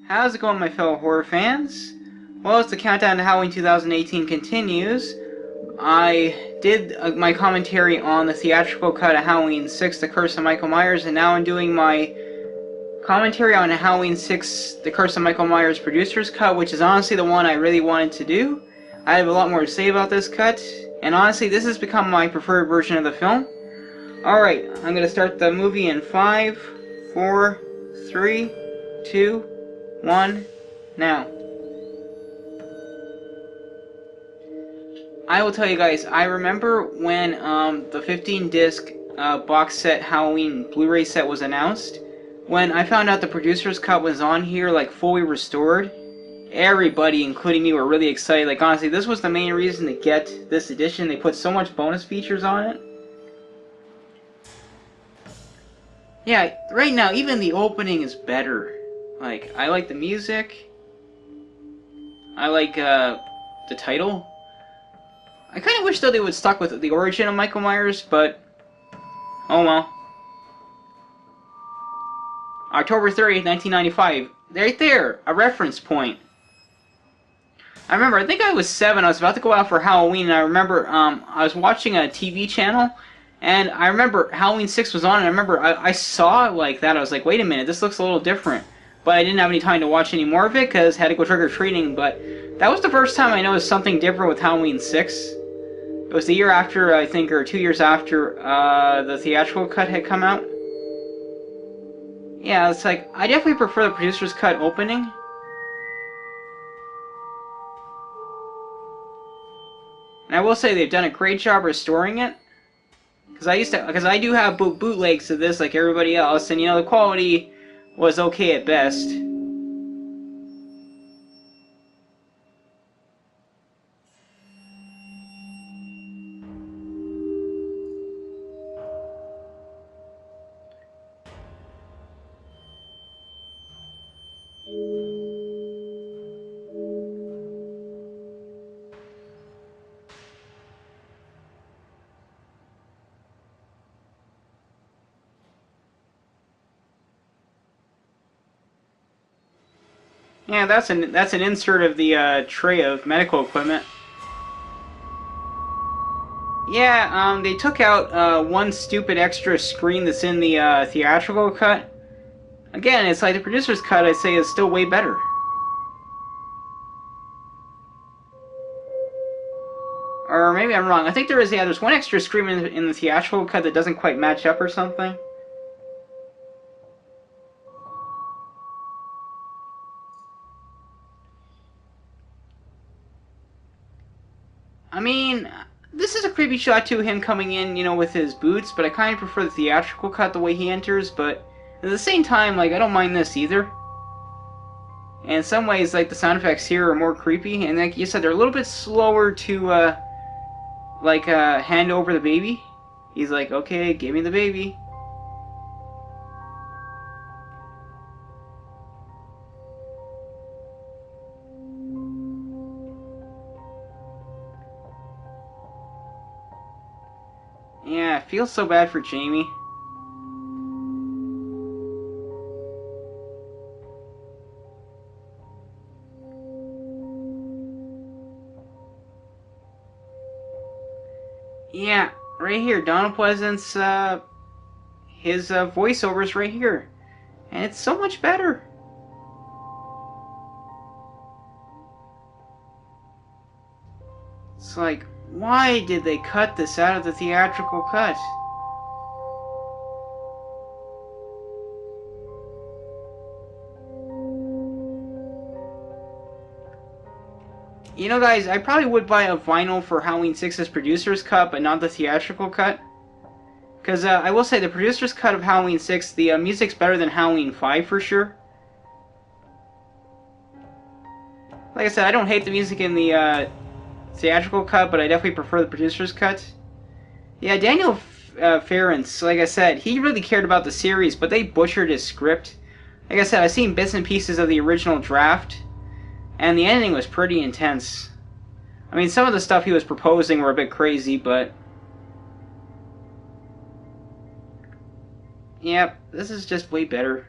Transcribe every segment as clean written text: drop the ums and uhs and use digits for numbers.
How's it going, my fellow horror fans? Well, as the countdown to Halloween 2018 continues, I did my commentary on the theatrical cut of Halloween 6, The Curse of Michael Myers, and now I'm doing my commentary on Halloween 6, The Curse of Michael Myers producer's cut, which is honestly the one I really wanted to do. I have a lot more to say about this cut, and honestly, this has become my preferred version of the film. Alright, I'm going to start the movie in 5, 4, 3, 2, 1, now. I will tell you guys, I remember when the 15-disc box set Halloween Blu-ray set was announced. When I found out the producer's cut was on here, like fully restored, everybody, including me, were really excited. Like, honestly, this was the main reason to get this edition. They put so much bonus features on it. Yeah, right now, even the opening is better. Like, I like the music. I like the title. I kind of wish, though, they would stuck with the origin of Michael Myers, but oh well. October 30th, 1995. Right there, a reference point. I remember, I think I was 7, I was about to go out for Halloween, and I remember I was watching a TV channel, and I remember Halloween 6 was on, and I remember I saw it like that. I was like, wait a minute, this looks a little different. But I didn't have any time to watch any more of it, because I had to go trick-or-treating, but that was the first time I noticed something different with Halloween 6. It was the year after, I think, or 2 years after the theatrical cut had come out. Yeah, it's like, I definitely prefer the producer's cut opening. And I will say they've done a great job restoring it. Because I do have bootlegs of this like everybody else, and you know, the quality was okay at best. Yeah, that's an insert of the tray of medical equipment. Yeah, they took out one stupid extra screen that's in the theatrical cut. Again, it's like the producer's cut, I'd say, is still way better. Or maybe I'm wrong. I think there's one extra screen in the theatrical cut that doesn't quite match up or something. I mean, this is a creepy shot too, him coming in, you know, with his boots, but I kind of prefer the theatrical cut the way he enters, but at the same time, like, I don't mind this either. And in some ways, like, the sound effects here are more creepy, and like you said, they're a little bit slower to, hand over the baby. He's like, okay, give me the baby. Yeah, I feel so bad for Jamie. Yeah, right here, Donald Pleasant's, his voiceover's right here. And it's so much better. It's like, why did they cut this out of the theatrical cut? You know, guys, I probably would buy a vinyl for Halloween 6's producer's cut, but not the theatrical cut. Because I will say, the producer's cut of Halloween 6, the music's better than Halloween 5 for sure. Like I said, I don't hate the music in the theatrical cut, but I definitely prefer the producer's cut. Yeah, Daniel Ference, like I said, he really cared about the series, but they butchered his script. Like I said, I've seen bits and pieces of the original draft, and the ending was pretty intense. I mean, some of the stuff he was proposing were a bit crazy, but yep, this is just way better.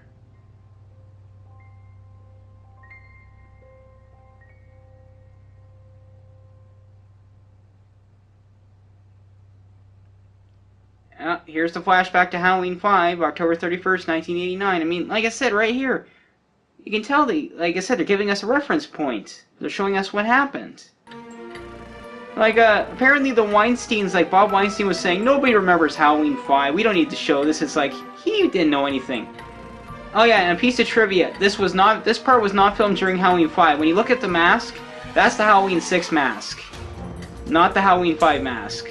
Here's the flashback to Halloween 5, October 31st, 1989. I mean, like I said, right here, you can tell like I said, they're giving us a reference point. They're showing us what happened. Like, apparently the Weinsteins, like Bob Weinstein was saying, nobody remembers Halloween 5. We don't need to show this. It's like, he didn't know anything. Oh yeah, and a piece of trivia. This part was not filmed during Halloween 5. When you look at the mask, that's the Halloween 6 mask. Not the Halloween 5 mask.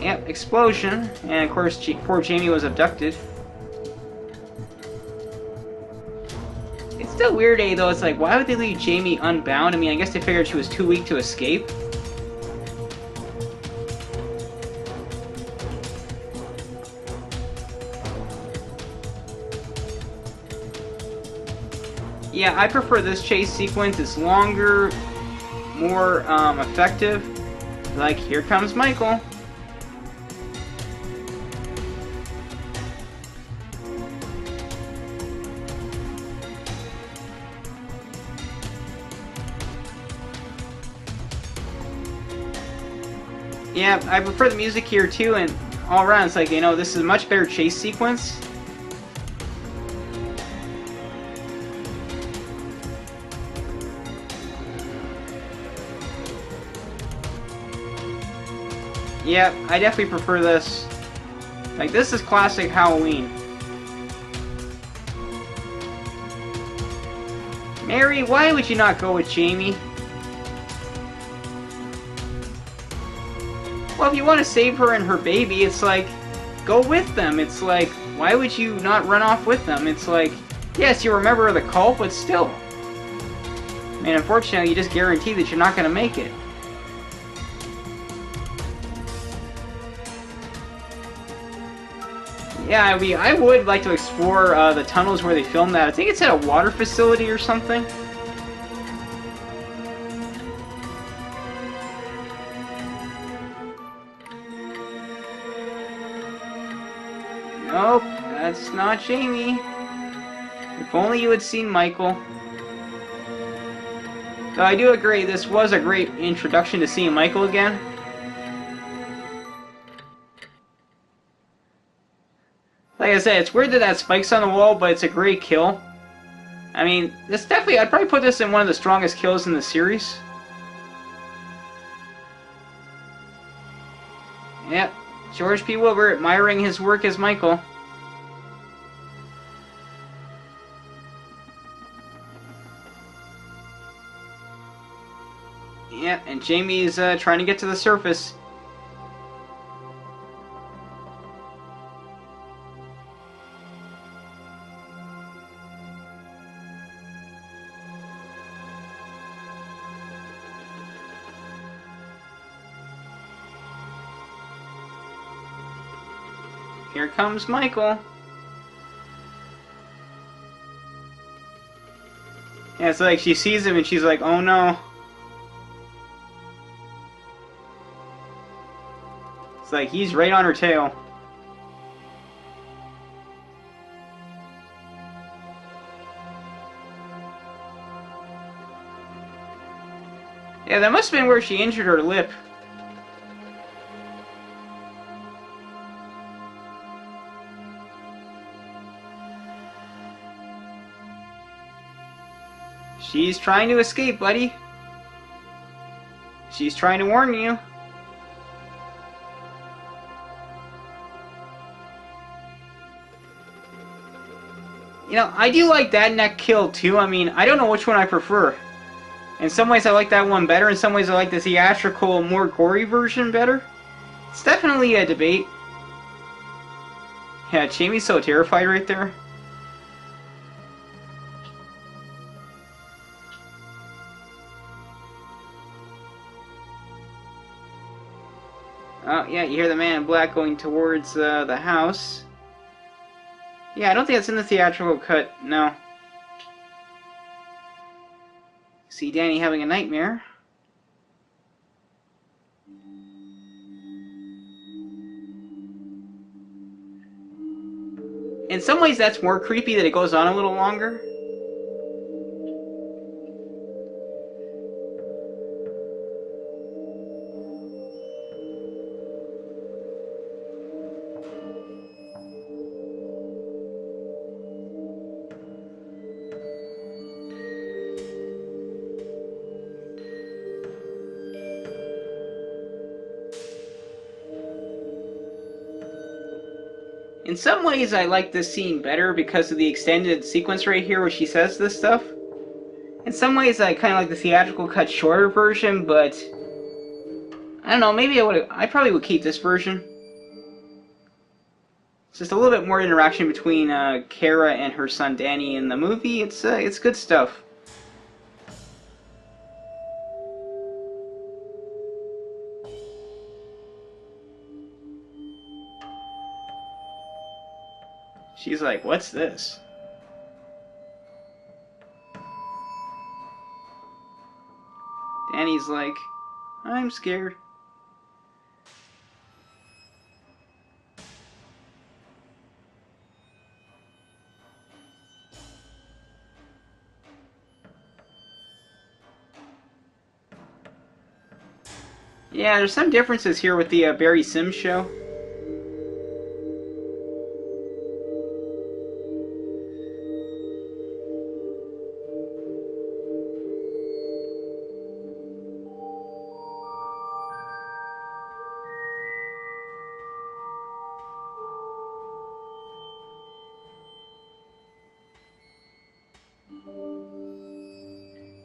Yep, explosion. And of course, poor Jamie was abducted. It's still weird, though. It's like, why would they leave Jamie unbound? I mean, I guess they figured she was too weak to escape. Yeah, I prefer this chase sequence. It's longer, more effective. Like, here comes Michael. Yeah, I prefer the music here too, and all around it's like, you know, this is a much better chase sequence. Yeah, I definitely prefer this. Like, this is classic Halloween. Mary, why would you not go with Jamie? Well, if you want to save her and her baby, it's like, go with them. It's like, why would you not run off with them? It's like, yes, you remember the cult, but still. I mean, unfortunately, you just guarantee that you're not going to make it. Yeah, I mean, I would like to explore the tunnels where they filmed that. I think it's at a water facility or something. Nope, that's not Jamie. If only you had seen Michael. Though I do agree, this was a great introduction to seeing Michael again. Like I said, it's weird that that spike's on the wall, but it's a great kill. I mean, this definitely, I'd probably put this in one of the strongest kills in the series. Yep, George P. Wilbur admiring his work as Michael. Yep, and Jamie's trying to get to the surface. Here comes Michael. Yeah, it's like she sees him and she's like, oh no. It's like he's right on her tail. Yeah, that must have been where she injured her lip. She's trying to escape, buddy. She's trying to warn you. You know, I do like that neck kill too. I mean, I don't know which one I prefer. In some ways I like that one better. In some ways I like the theatrical, more gory version better. It's definitely a debate. Yeah, Jamie's so terrified right there. Oh, yeah, you hear the man in black going towards the house. Yeah, I don't think that's in the theatrical cut, no. See Danny having a nightmare. In some ways that's more creepy that it goes on a little longer. In some ways, I like this scene better because of the extended sequence right here where she says this stuff. In some ways, I kind of like the theatrical cut shorter version, but I don't know, maybe I probably would keep this version. It's just a little bit more interaction between Kara and her son Danny in the movie. It's good stuff. She's like, "What's this?" Danny's like, "I'm scared." Yeah, there's some differences here with the Barry Simms show.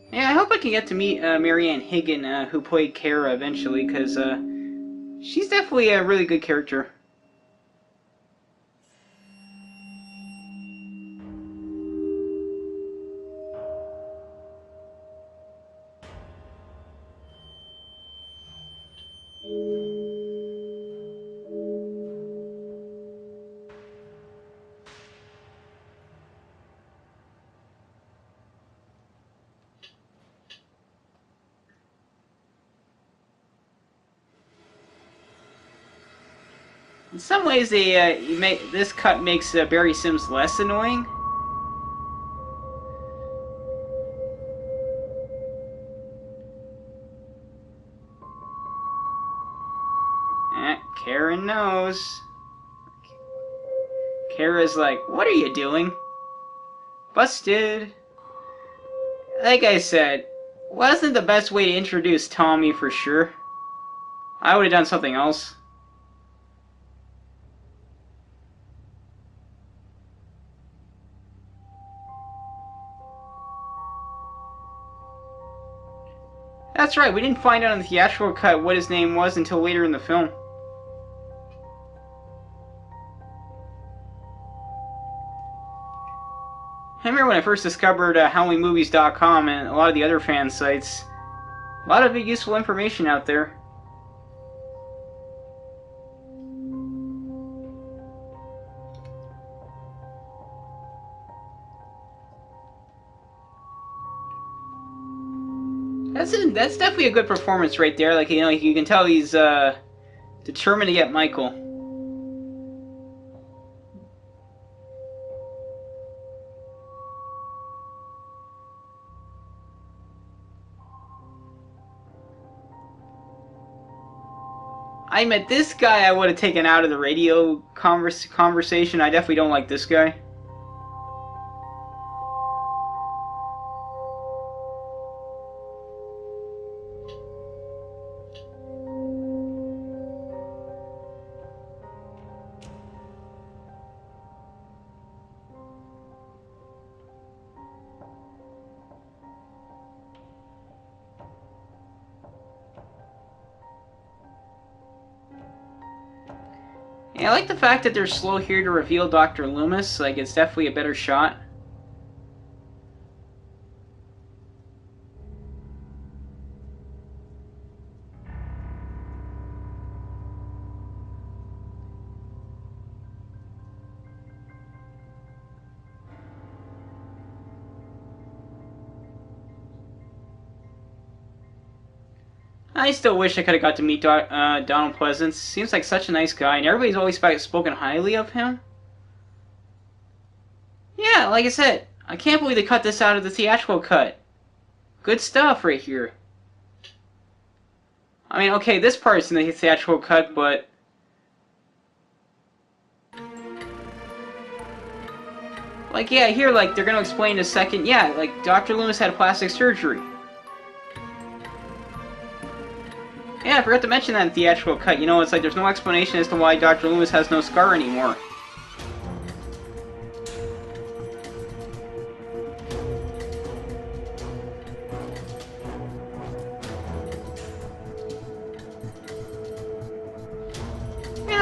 Yeah, I hope I can get to meet Marianne Higgin, who played Kara eventually, because she's definitely a really good character. In some ways, this cut makes Barry Simms less annoying. Karen knows. Kara's like, "What are you doing?" Busted. Like I said, wasn't the best way to introduce Tommy for sure. I would have done something else. That's right, we didn't find out in the theatrical cut what his name was until later in the film. I remember when I first discovered HalloweenMovies.com and a lot of the other fan sites. A lot of useful information out there. That's definitely a good performance right there. Like, you know, you can tell he's determined to get Michael. I met this guy I would have taken out of the radio conversation. I definitely don't like this guy. Yeah, I like the fact that they're slow here to reveal Dr. Loomis. Like, it's definitely a better shot. I still wish I could have got to meet Donald Pleasance. Seems like such a nice guy, and everybody's always spoken highly of him. Yeah, like I said, I can't believe they cut this out of the theatrical cut. Good stuff right here. I mean, okay, this part's in the theatrical cut, but... like, yeah, here, like, they're gonna explain in a second, yeah, like, Dr. Loomis had plastic surgery. Yeah, I forgot to mention that in theatrical cut. You know, it's like there's no explanation as to why Dr. Loomis has no scar anymore.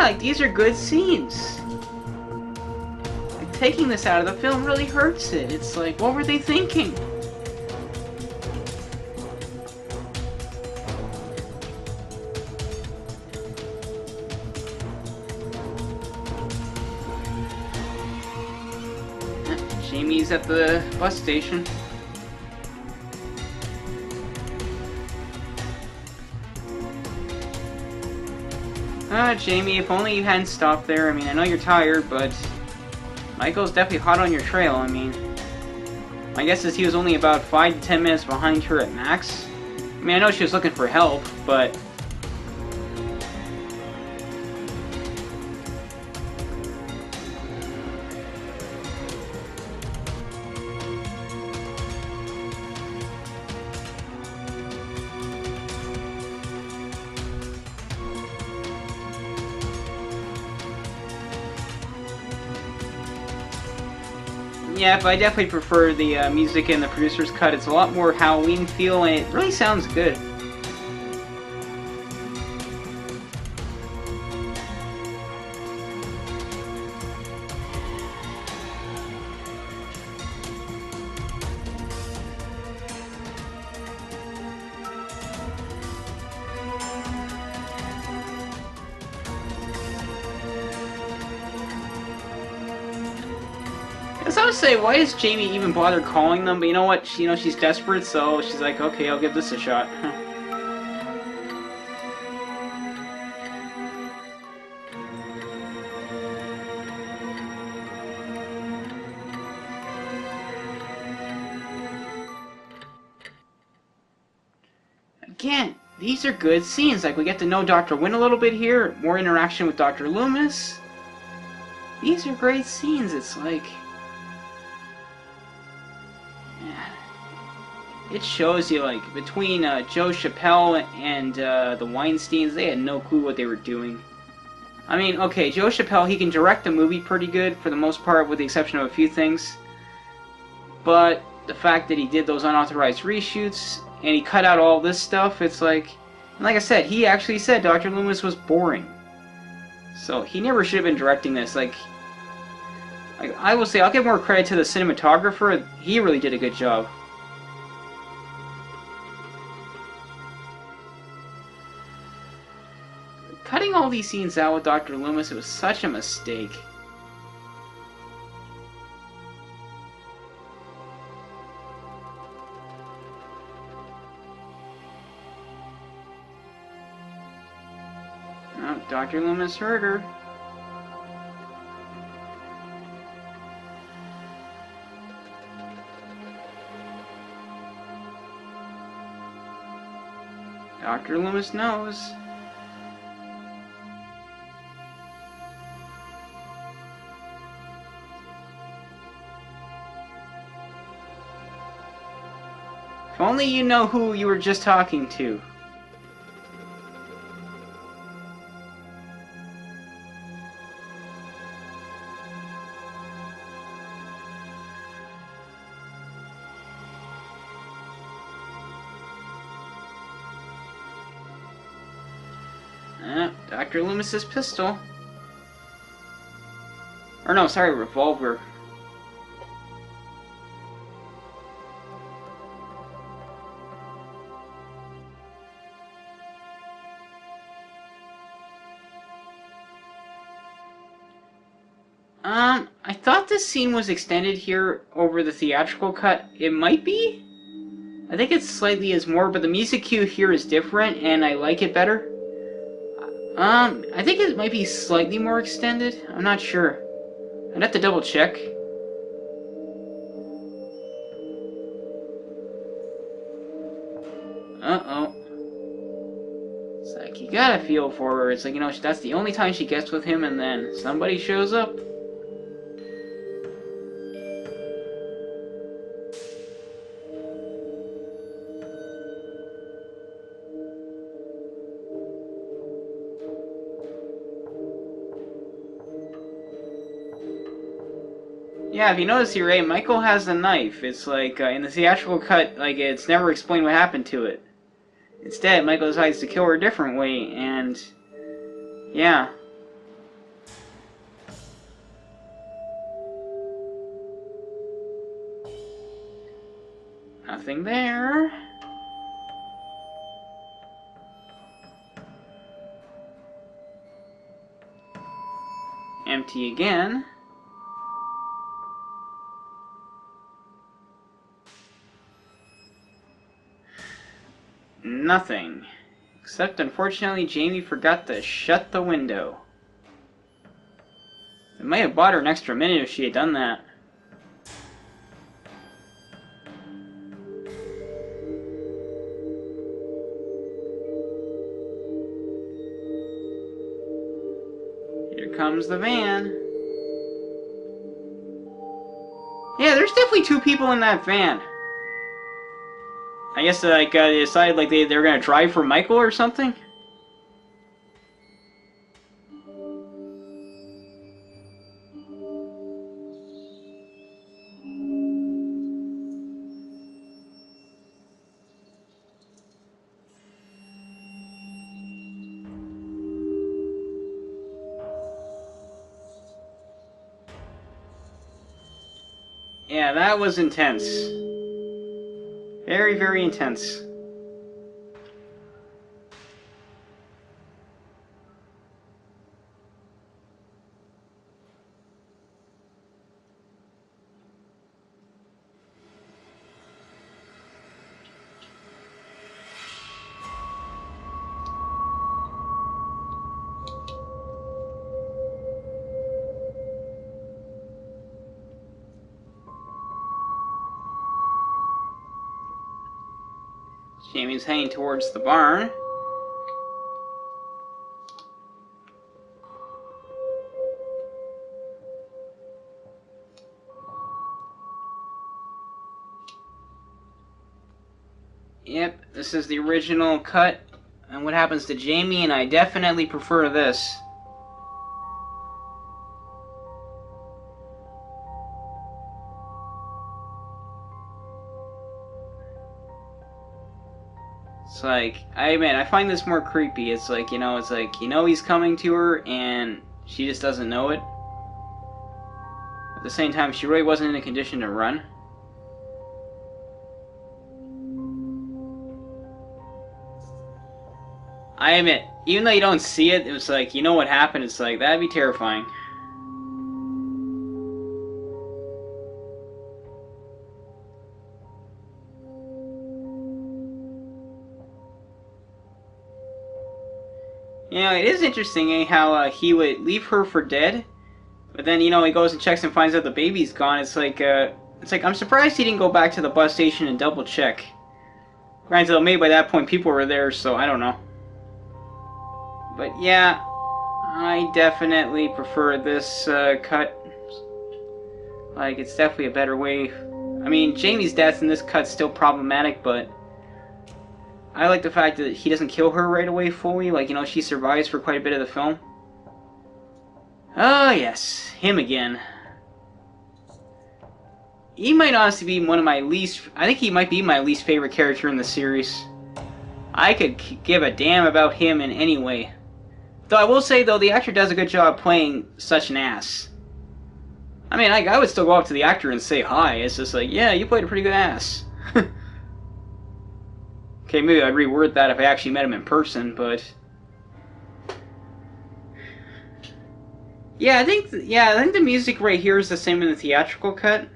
like, these are good scenes. Like, taking this out of the film really hurts it. It's like, what were they thinking? Jamie's at the bus station. Jamie, if only you hadn't stopped there. I mean, I know you're tired, but Michael's definitely hot on your trail. I mean, my guess is he was only about 5 to 10 minutes behind her at max. I mean, I know she was looking for help, but... yeah, but I definitely prefer the music in the producer's cut. It's a lot more Halloween feel, and it really sounds good. So I would say, why does Jamie even bother calling them? But you know what? She's desperate, so she's like, okay, I'll give this a shot. Again, these are good scenes. Like, we get to know Dr. Wynn a little bit here, more interaction with Dr. Loomis. These are great scenes. It's like... it shows you, like, between Joe Chappelle and the Weinsteins, they had no clue what they were doing. I mean, okay, Joe Chappelle, he can direct a movie pretty good, for the most part, with the exception of a few things. But the fact that he did those unauthorized reshoots, and he cut out all this stuff, it's like I said, he actually said Dr. Loomis was boring. So, he never should have been directing this. Like, I will say, I'll give more credit to the cinematographer. He really did a good job. Cutting all these scenes out with Dr. Loomis, it was such a mistake. Oh, Dr. Loomis hurt her. Dr. Loomis knows. If only you know who you were just talking to. Dr. Loomis's pistol. Or no, sorry, revolver. I thought this scene was extended here over the theatrical cut. It might be? I think it slightly is more, but the music cue here is different, and I like it better. I think it might be slightly more extended. I'm not sure. I'd have to double check. Uh-oh. It's like, you gotta feel for her. It's like, that's the only time she gets with him, and then somebody shows up. Yeah, if you notice here, right, Michael has a knife. It's like, in the theatrical cut, like, it's never explained what happened to it. Instead, Michael decides to kill her a different way, and... yeah. Nothing there. Empty again. Nothing. Except, unfortunately, Jamie forgot to shut the window. It might have bought her an extra minute if she had done that. Here comes the van. Yeah, there's definitely two people in that van. I guess they decided like they were gonna drive for Michael or something. Yeah, that was intense. Very, very intense. Jamie's heading towards the barn. Yep, this is the original cut and what happens to Jamie, and I definitely prefer this. It's like, I find this more creepy. It's like, he's coming to her and she just doesn't know it. At the same time, she really wasn't in a condition to run. I admit, even though you don't see it, it was like, you know what happened, it's like, that'd be terrifying. You know, it is interesting how he would leave her for dead, but then, he goes and checks and finds out the baby's gone. It's like, I'm surprised he didn't go back to the bus station and double check. Granted, maybe by that point people were there, so I don't know. But yeah, I definitely prefer this cut. Like, it's definitely a better way. I mean, Jamie's death in this cut's still problematic, but I like the fact that he doesn't kill her right away fully. Like, she survives for quite a bit of the film. Oh, yes. Him again. He might honestly be one of my least... I think he might be my least favorite character in the series. I could give a damn about him in any way. Though I will say, though, the actor does a good job playing such an ass. I mean, I would still go up to the actor and say hi. It's just like, yeah, you played a pretty good ass. Okay, maybe I'd reword that if I actually met him in person, but... Yeah, I think the music right here is the same in the theatrical cut.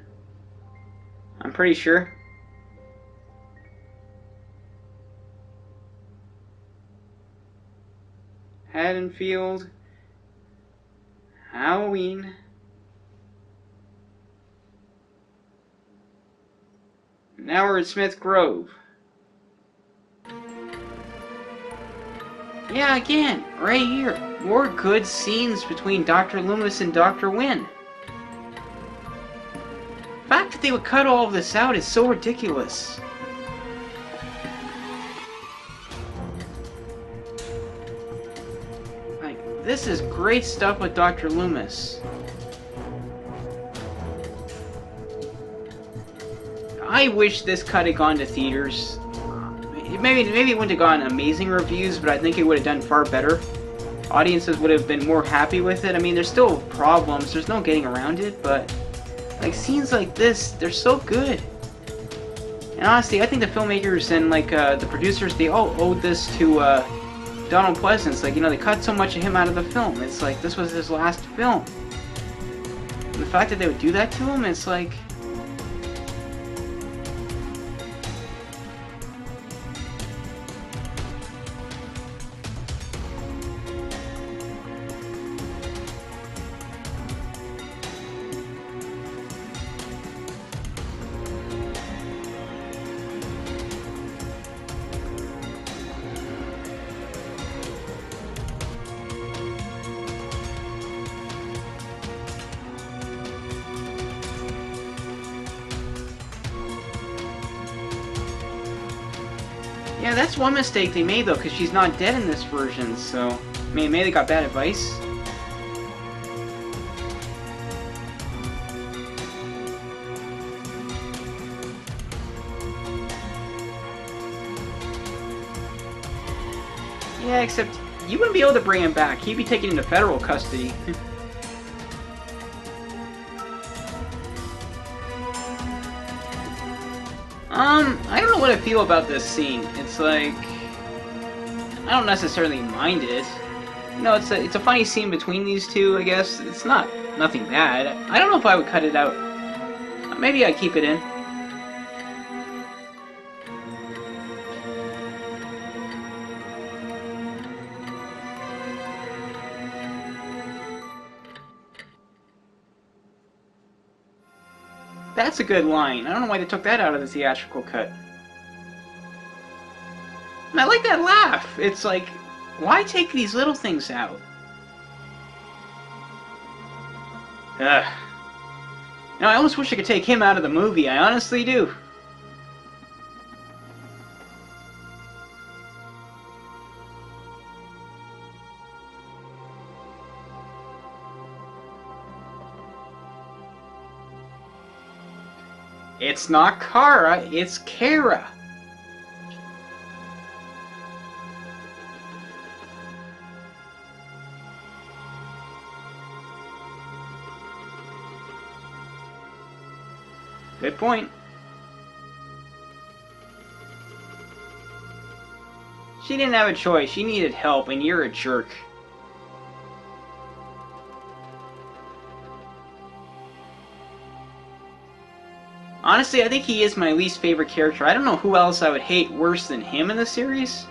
I'm pretty sure. Haddonfield. Halloween. Now we're at Smith Grove. Yeah, again, right here. More good scenes between Dr. Loomis and Dr. Wynn. The fact that they would cut all of this out is so ridiculous. Like, this is great stuff with Dr. Loomis. I wish this cut had gone to theaters. Maybe it wouldn't have gotten amazing reviews, but I think it would have done far better. Audiences would have been more happy with it. I mean, there's still problems. There's no getting around it, but like scenes like this, they're so good. And honestly, I think the filmmakers and like the producers, they all owed this to Donald Pleasance. Like, you know, they cut so much of him out of the film. It's like this was his last film. And the fact that they would do that to him, it's like. Yeah, that's one mistake they made, though, because she's not dead in this version, so. Maybe they got bad advice. Yeah, except you wouldn't be able to bring him back. He'd be taken into federal custody. I don't know what I feel about this scene. It's like, I don't necessarily mind it. You know, it's a funny scene between these two, I guess. It's nothing bad. I don't know if I would cut it out. Maybe I'd keep it in. That's a good line. I don't know why they took that out of the theatrical cut. And I like that laugh. It's like, why take these little things out? Ugh. You know, I almost wish I could take him out of the movie. I honestly do. It's not Kara, it's Kara. Good point. She didn't have a choice. She needed help, and you're a jerk. Honestly, I think he is my least favorite character. I don't know who else I would hate worse than him in the series.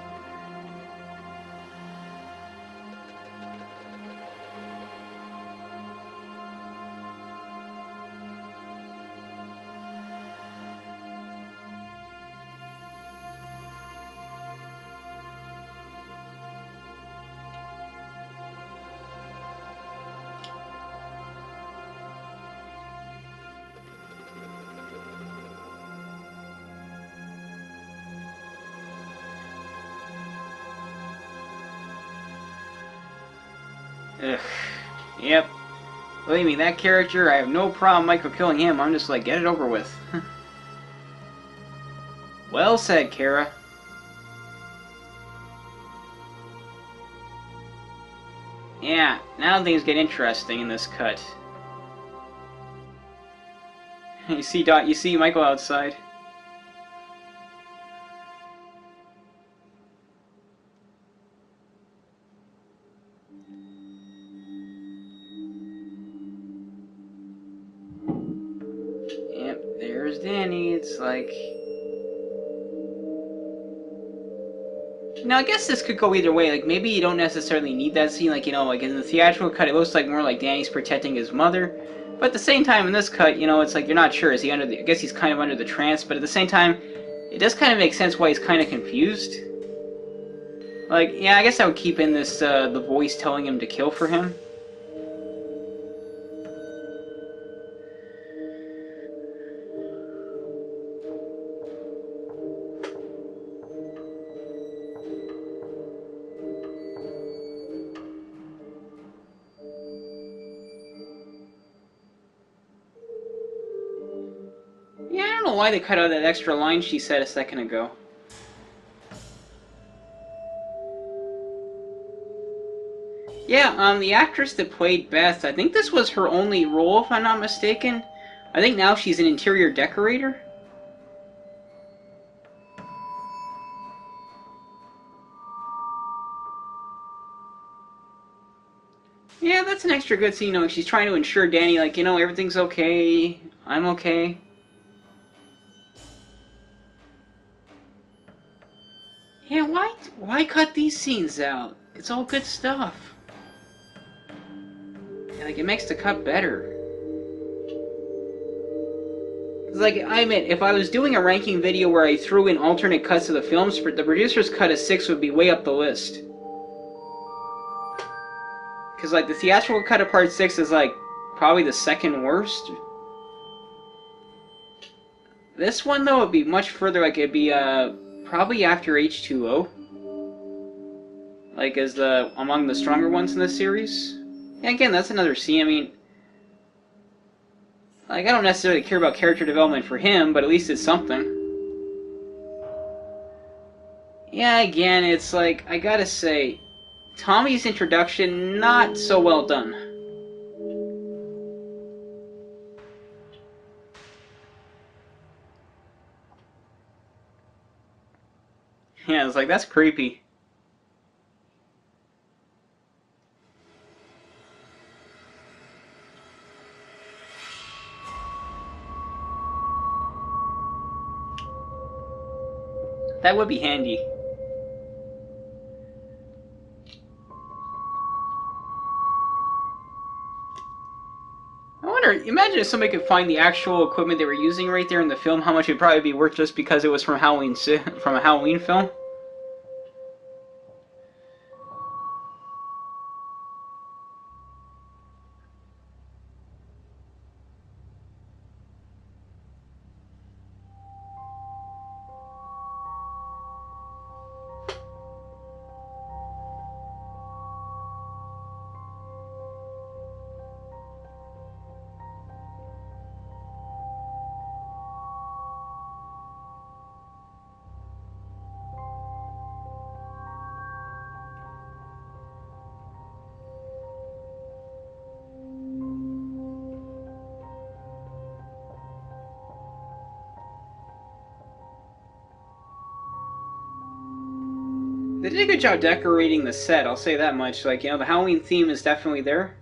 Ugh. Yep. Believe me, that character, I have no problem Michael killing him. I'm just like, get it over with. Well said, Kara. Yeah, now things get interesting in this cut. You see Michael outside. Yep, there's Danny. It's like... Now, I guess this could go either way. Like, maybe you don't necessarily need that scene. Like, you know, like in the theatrical cut, it looks like more like Danny's protecting his mother. But at the same time, in this cut, you know, it's like you're not sure. Is he under the... I guess he's kind of under the trance. But at the same time, it does kind of make sense why he's kind of confused. Like, yeah, I guess I would keep in this, the voice telling him to kill for him. Yeah, I don't know why they cut out that extra line she said a second ago. Yeah, the actress that played Beth, I think this was her only role, if I'm not mistaken. I think now she's an interior decorator. an extra good scene, you know, she's trying to ensure Danny, like, you know, everything's okay, I'm okay. Yeah, why cut these scenes out? It's all good stuff. Yeah, like, it makes the cut better. Like, I admit, if I was doing a ranking video where I threw in alternate cuts of the films, the producer's cut of 6 would be way up the list. Because, like, the theatrical cut of Part 6 is, like, probably the second worst. This one, though, would be much further, like, it'd be, probably after H20. Like, as among the stronger ones in the series. And again, that's another scene, I mean... Like, I don't necessarily care about character development for him, but at least it's something. Yeah, again, it's like, I gotta say, Tommy's introduction, not so well done. Yeah, it's like, that's creepy. That would be handy. I wonder, imagine if somebody could find the actual equipment they were using right there in the film, how much it'd probably be worth just because it was from from a Halloween film. They did a good job decorating the set, I'll say that much. Like, you know, the Halloween theme is definitely there.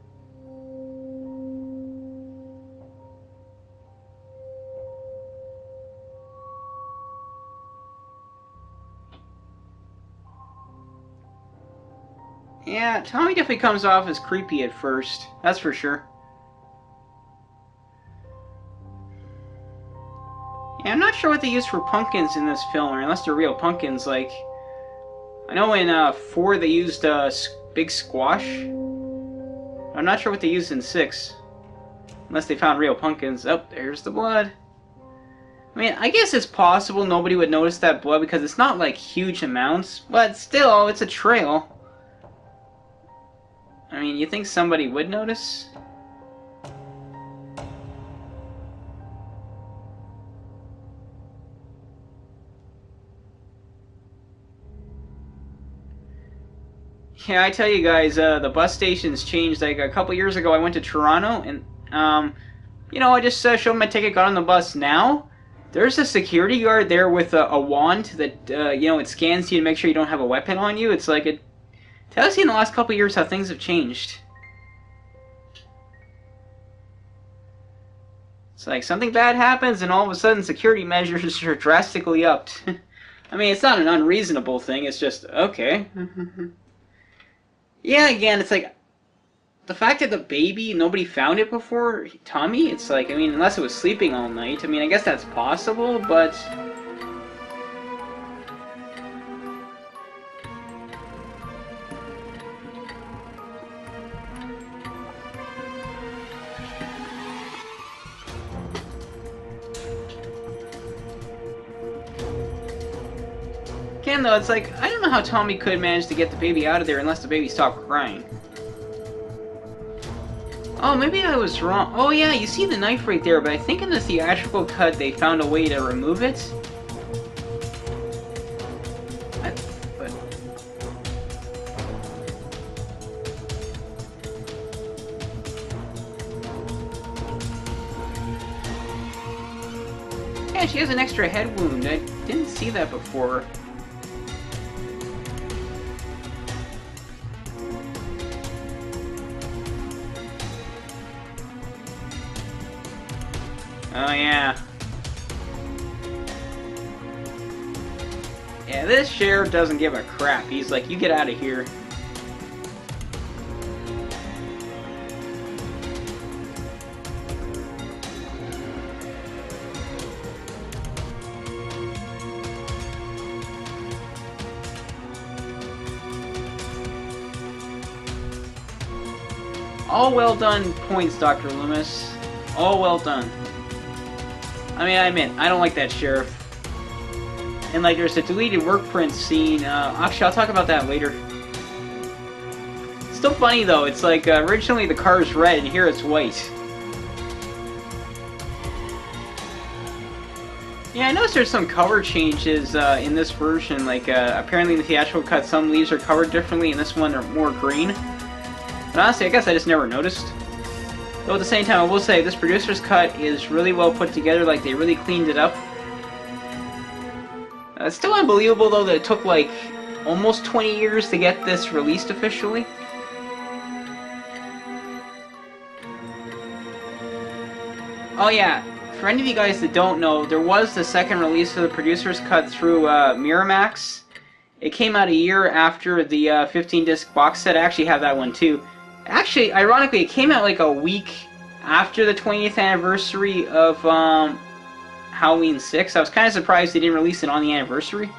Yeah, Tommy definitely comes off as creepy at first, that's for sure. Yeah, I'm not sure what they used for pumpkins in this film, or unless they're real pumpkins, like... I know in 4 they used big squash. I'm not sure what they used in 6. Unless they found real pumpkins. Oh, there's the blood. I mean, I guess it's possible nobody would notice that blood because it's not like huge amounts, but still, it's a trail. I mean, you think somebody would notice? Yeah, I tell you guys, the bus station's changed. Like, a couple years ago, I went to Toronto, and, you know, I just showed my ticket, got on the bus. Now, there's a security guard there with a wand that, you know, it scans you to make sure you don't have a weapon on you. It's like, it tells you in the last couple years how things have changed. It's like, something bad happens, and all of a sudden, security measures are drastically upped. I mean, it's not an unreasonable thing, it's just, okay. Yeah, again, it's like, the fact that the baby, nobody found it before, Tommy, it's like, I mean, unless it was sleeping all night, I mean, I guess that's possible, but... Again, though, it's like, I don't know how Tommy could manage to get the baby out of there unless the baby stopped crying. Oh, maybe I was wrong. Oh, yeah, you see the knife right there, but I think in the theatrical cut they found a way to remove it. But... Yeah, she has an extra head wound. I didn't see that before. Oh yeah. Yeah, this sheriff doesn't give a crap. He's like, you get out of here. All well done points, Dr. Loomis. All well done. I mean, I admit, I don't like that sheriff. And like, there's a deleted work print scene. Actually, I'll talk about that later. It's still funny though. It's like originally the car's red, and here it's white. Yeah, I noticed there's some color changes in this version. Like, apparently in the theatrical cut, some leaves are colored differently, and this one are more green. But honestly, I guess I just never noticed. Though at the same time, I will say, this producer's cut is really well put together, like they really cleaned it up. It's still unbelievable, though, that it took, like, almost 20 years to get this released officially. Oh yeah, for any of you guys that don't know, there was the second release of the producer's cut through Miramax. It came out a year after the 15-disc box set. I actually have that one, too. Actually, ironically, it came out like a week after the 20th anniversary of Halloween 6. I was kind of surprised they didn't release it on the anniversary.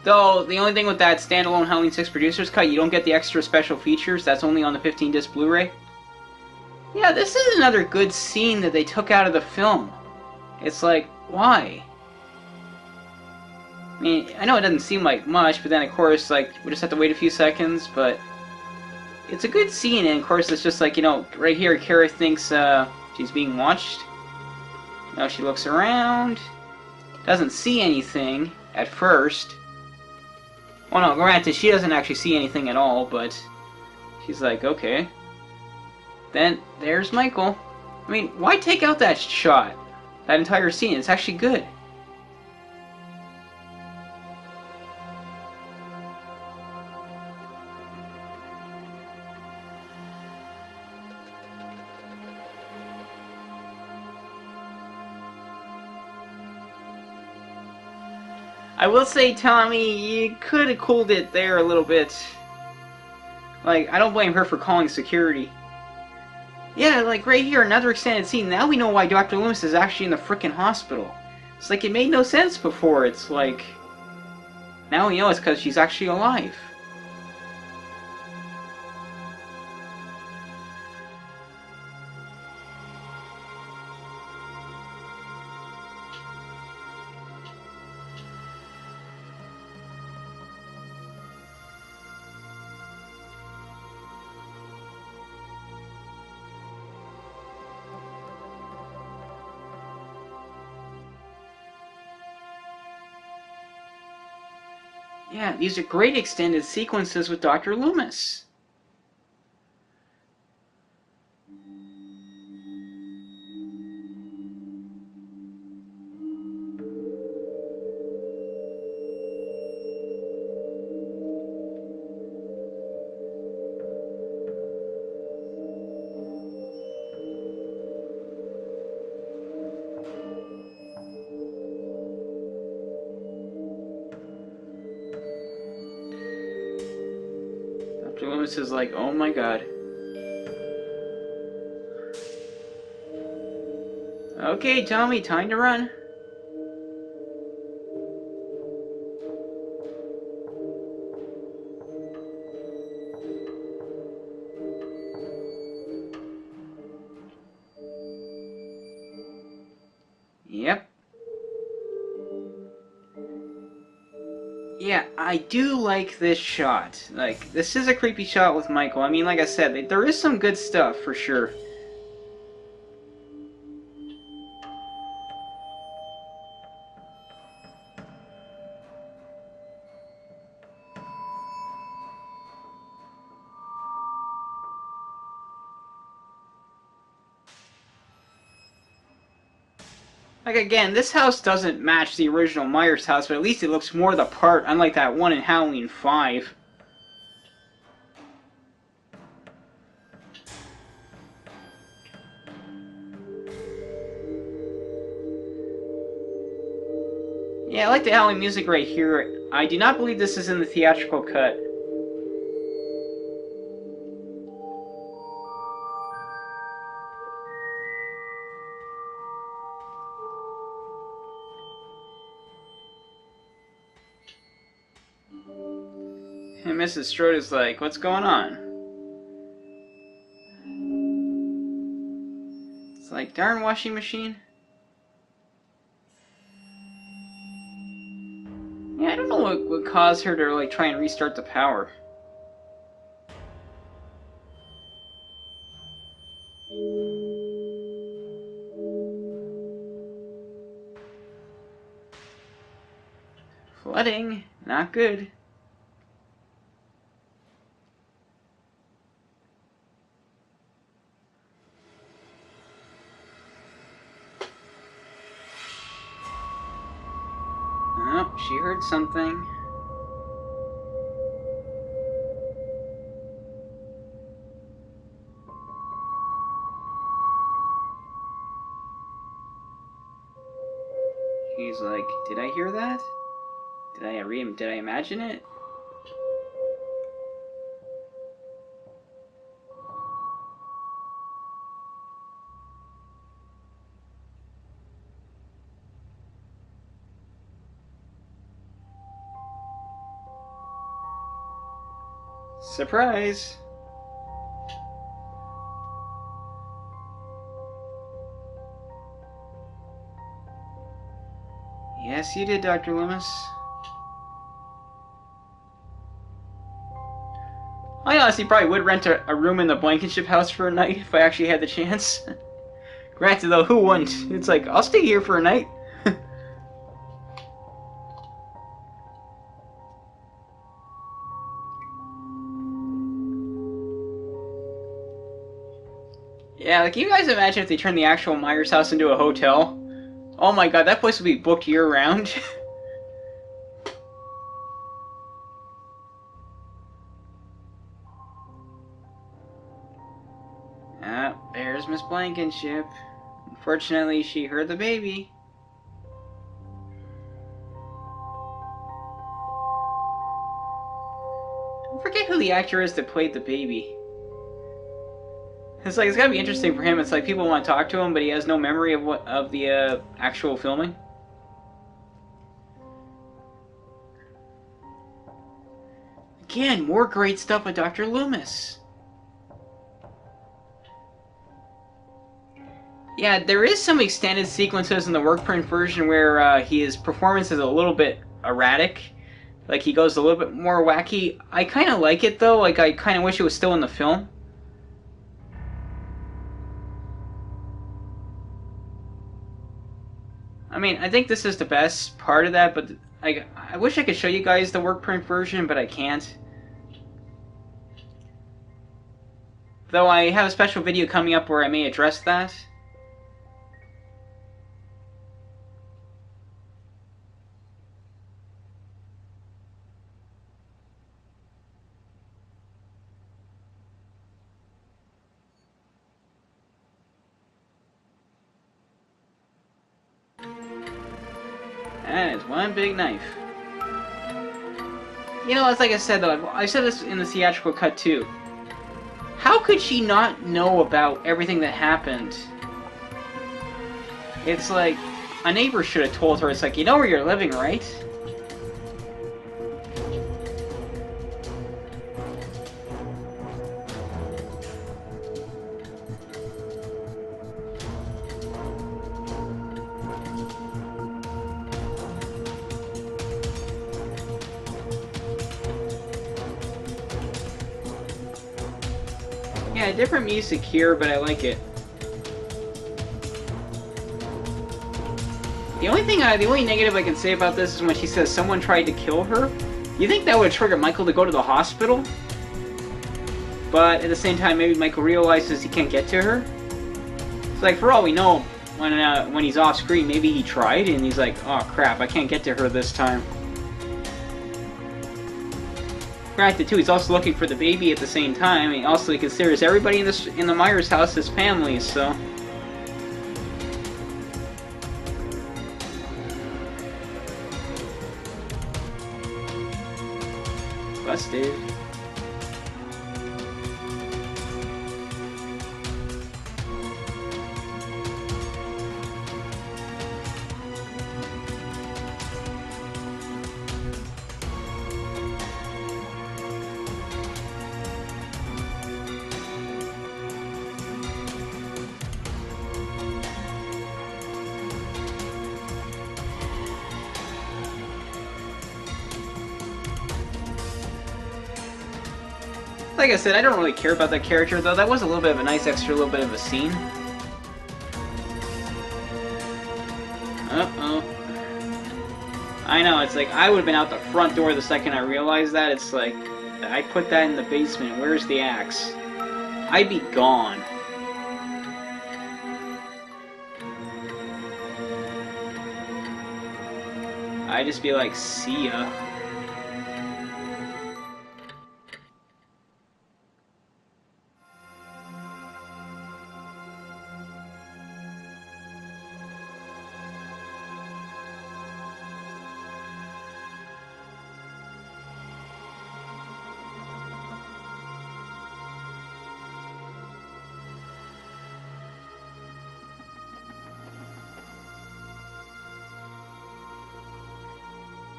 Though, the only thing with that standalone Halloween 6 producer's cut, you don't get the extra special features. That's only on the 15-disc Blu-ray. Yeah, this is another good scene that they took out of the film. It's like, why? I mean, I know it doesn't seem like much, but then of course, like, we just have to wait a few seconds, but it's a good scene, and of course it's just like, you know, right here, Kara thinks she's being watched. Now she looks around, doesn't see anything at first. Well, no, granted, she doesn't actually see anything at all, but she's like, okay. Then, there's Michael. I mean, why take out that shot? That entire scene, it's actually good. I will say, Tommy, you could have cooled it there a little bit. Like, I don't blame her for calling security. Yeah, like right here, another extended scene. Now we know why Dr. Loomis is actually in the frickin' hospital. It's like it made no sense before. It's like, now we know it's because she's actually alive. Yeah, these are great extended sequences with Dr. Loomis. Dr. Loomis is like, oh my god. Okay, Tommy, time to run. Yep. Yeah, I do like this shot. Like, this is a creepy shot with Michael. I mean, like I said, there is some good stuff, for sure. Like, again, this house doesn't match the original Myers house, but at least it looks more the part, unlike that one in Halloween 5. Yeah, I like the Halloween music right here. I do not believe this is in the theatrical cut. And Mrs. Strode is like, what's going on? It's like, darn washing machine. Yeah, I don't know what would cause her to like try and restart the power. Flooding, not good. Oh, she heard something. He's like, did I hear that? Did I imagine it? Surprise! Yes, you did, Dr. Loomis. I honestly probably would rent a room in the Blankenship house for a night if I actually had the chance. Granted, though, who wouldn't? It's like, I'll stay here for a night. Yeah, like, you guys imagine if they turned the actual Myers house into a hotel? Oh my god, that place would be booked year-round. Ah, there's Miss Blankenship. Unfortunately, she heard the baby. Don't forget who the actor is that played the baby. It's like, it's gotta be interesting for him. It's like people want to talk to him, but he has no memory of the actual filming. Again, more great stuff with Dr. Loomis. Yeah, there is some extended sequences in the work print version where his performance is a little bit erratic. Like, he goes a little bit more wacky. I kind of like it, though. Like, I kind of wish it was still in the film. I mean, I think this is the best part of that, but I wish I could show you guys the work print version, but I can't. Though I have a special video coming up where I may address that. That is one big knife. You know, it's like I said, though, I said this in the theatrical cut, too. How could she not know about everything that happened? It's like, a neighbor should have told her, it's like, you know where you're living, right? Yeah, different music here, but I like it. The only negative I can say about this is when she says someone tried to kill her. You think that would trigger Michael to go to the hospital? But at the same time, maybe Michael realizes he can't get to her. It's like, for all we know, when he's off screen, maybe he tried and he's like, oh crap, I can't get to her this time. Granted, too, he's also looking for the baby at the same time. He also considers everybody in the Myers house his family, so. busted. Like I said, I don't really care about that character, though. That was a little bit of a nice extra little bit of a scene. Uh-oh. I know, it's like, I would have been out the front door the second I realized that. It's like, I put that in the basement. Where's the axe? I'd be gone. I'd just be like, see ya.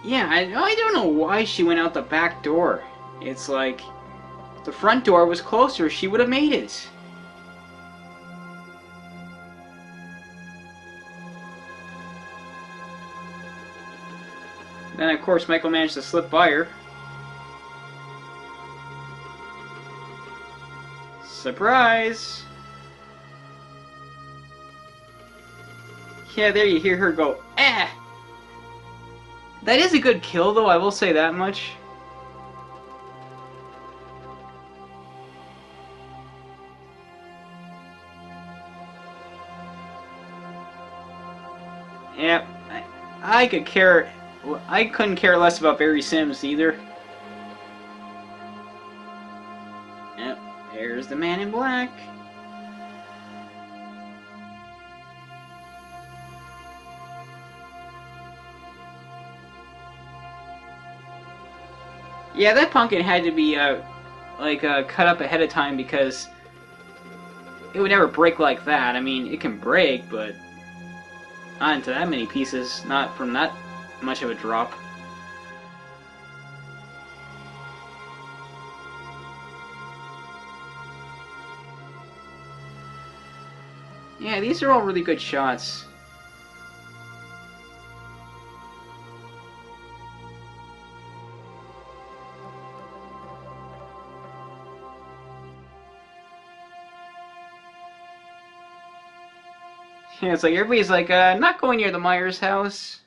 Yeah, I don't know why she went out the back door. It's like, the front door was closer, she would have made it. Then, of course, Michael managed to slip by her. Surprise! Yeah, there you hear her go, ah! That is a good kill, though, I will say that much. Yep, I couldn't care less about Barry Sims either. Yep, there's the man in black. Yeah, that pumpkin had to be cut up ahead of time because it would never break like that. I mean, it can break, but not into that many pieces, not from that much of a drop. Yeah, these are all really good shots. Yeah, it's like everybody's like, not going near the Myers house.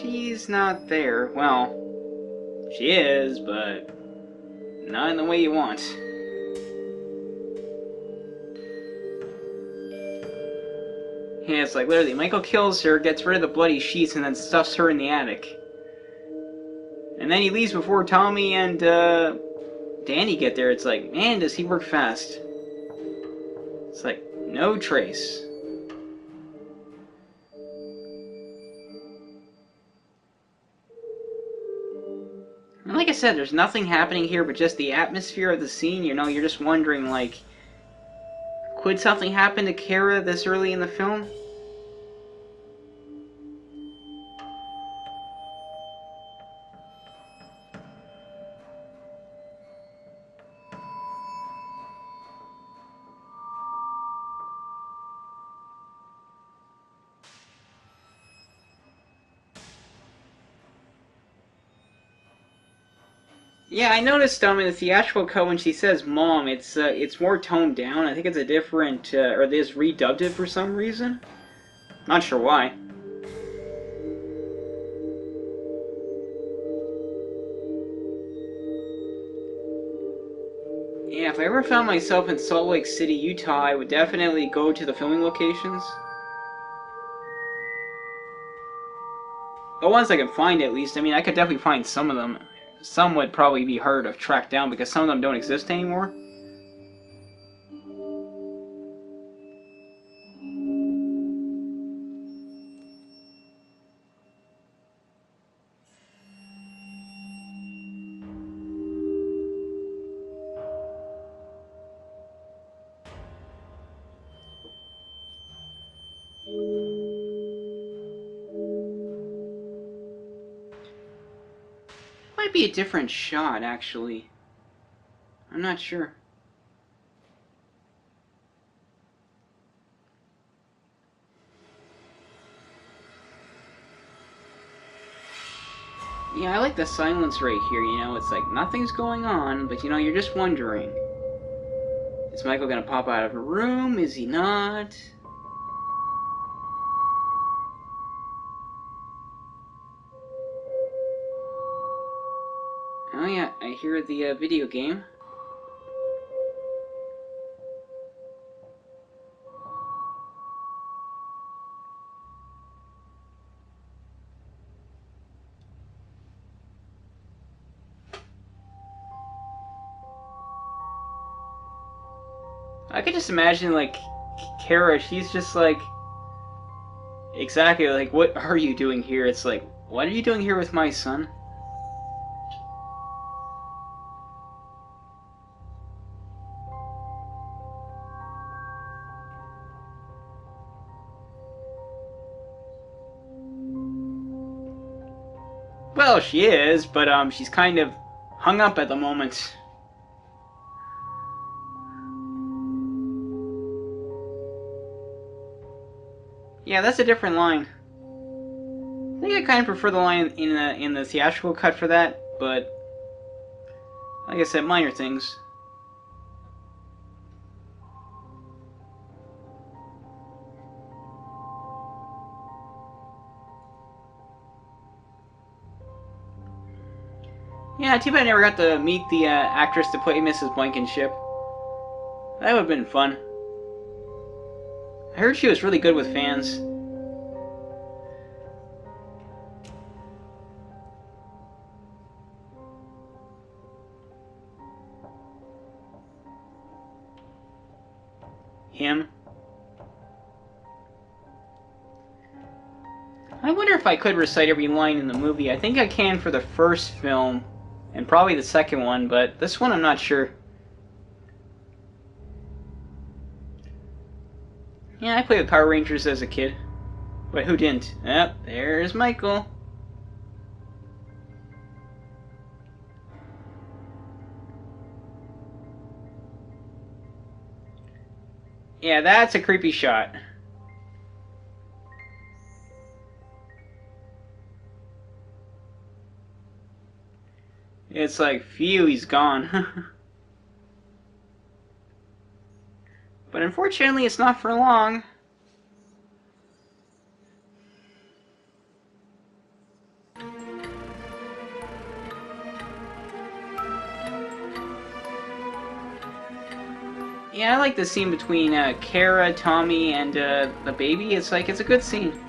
She's not there. Well, she is, but not in the way you want. Yeah, it's like literally, Michael kills her, gets rid of the bloody sheets, and then stuffs her in the attic. And then he leaves before Tommy and Danny get there. It's like, man, does he work fast. It's like, no trace. And like I said, there's nothing happening here but just the atmosphere of the scene. You know, you're just wondering, like, could something happen to Kara this early in the film? Yeah, I noticed in the theatrical cut when she says "mom," it's more toned down. I think it's a different, or they just redubbed it for some reason. Not sure why. Yeah, if I ever found myself in Salt Lake City, Utah, I would definitely go to the filming locations. the ones I can find at least. I mean, I could definitely find some of them. Some would probably be hard to track down because some of them don't exist anymore. Might be a different shot, actually. I'm not sure. Yeah, I like the silence right here, you know, it's like nothing's going on, but you know, you're just wondering. Is Michael gonna pop out of a room? Is he not? Oh yeah, I hear the video game. I could just imagine, like, Kara, she's just like, exactly, like, what are you doing here? It's like, what are you doing here with my son? Well, she is, but she's kind of hung up at the moment. Yeah, that's a different line. I think I kind of prefer the line in the theatrical cut for that, but like I said, minor things. Yeah, too bad I never got to meet the actress to play Mrs. Blankenship. That would have been fun. I heard she was really good with fans. Him. I wonder if I could recite every line in the movie. I think I can for the first film, and probably the second one, but this one I'm not sure. Yeah, I played with Power Rangers as a kid. But who didn't? Yep, there's Michael. Yeah, that's a creepy shot. It's like, phew, he's gone. But unfortunately, it's not for long. Yeah, I like the scene between Kara, Tommy, and the baby. It's like, it's a good scene.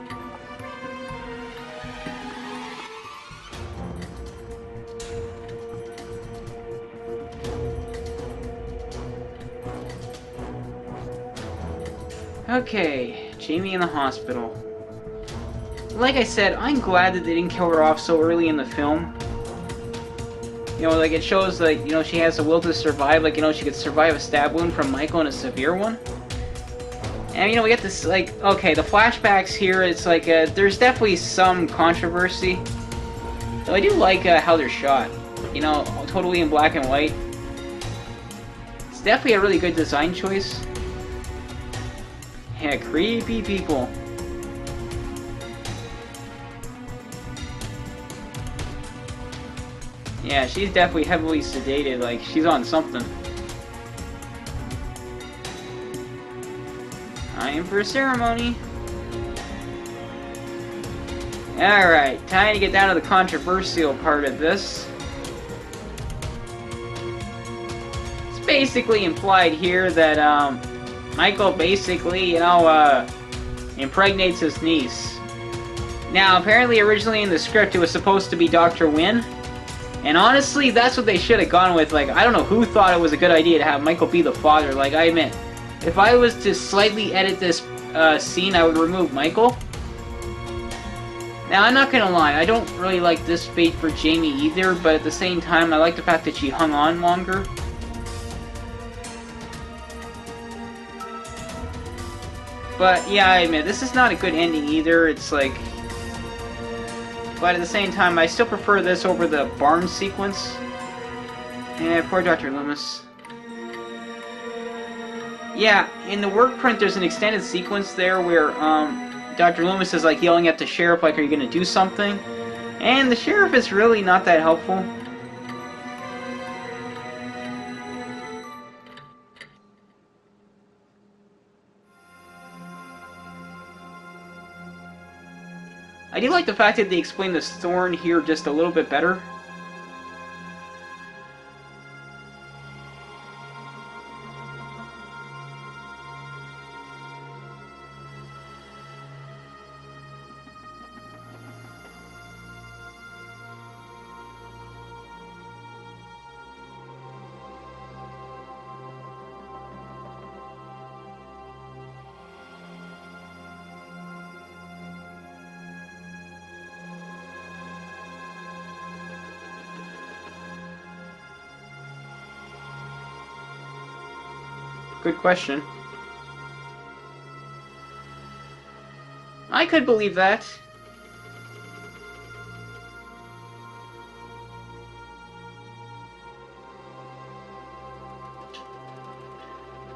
Okay, Jamie in the hospital. Like I said, I'm glad that they didn't kill her off so early in the film. You know, like, it shows, like, you know, she has the will to survive. Like, you know, she could survive a stab wound from Michael and a severe one. And, you know, we get this, like, okay, the flashbacks here, it's like, there's definitely some controversy. Though I do like how they're shot. You know, totally in black and white. It's definitely a really good design choice. Yeah, creepy people. Yeah, she's definitely heavily sedated, like, she's on something. Time for a ceremony. Alright, time to get down to the controversial part of this. It's basically implied here that, Michael basically, you know, impregnates his niece. Now, apparently originally in the script it was supposed to be Dr. Wynn. And honestly, that's what they should have gone with. Like, I don't know who thought it was a good idea to have Michael be the father. Like, I admit, if I was to slightly edit this scene, I would remove Michael. Now, I'm not gonna lie, I don't really like this fate for Jamie either, but at the same time, I like the fact that she hung on longer. But, yeah, I admit, this is not a good ending either. It's like... But at the same time, I still prefer this over the barn sequence. And poor Dr. Loomis. Yeah, in the work print, there's an extended sequence there where Dr. Loomis is like yelling at the sheriff, like, "Are you gonna do something?" And the sheriff is really not that helpful. I do like the fact that they explain the thorn here just a little bit better. Good question. I could believe that.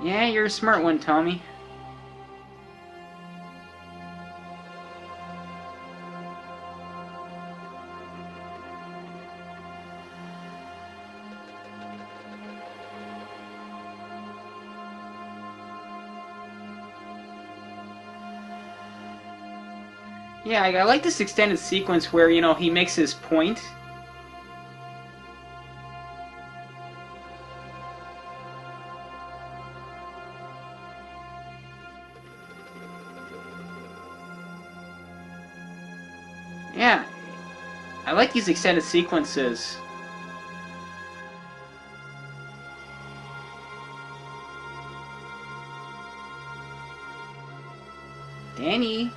Yeah, you're a smart one, Tommy. Yeah, I like this extended sequence where, you know, he makes his point. Yeah, I like these extended sequences. Danny?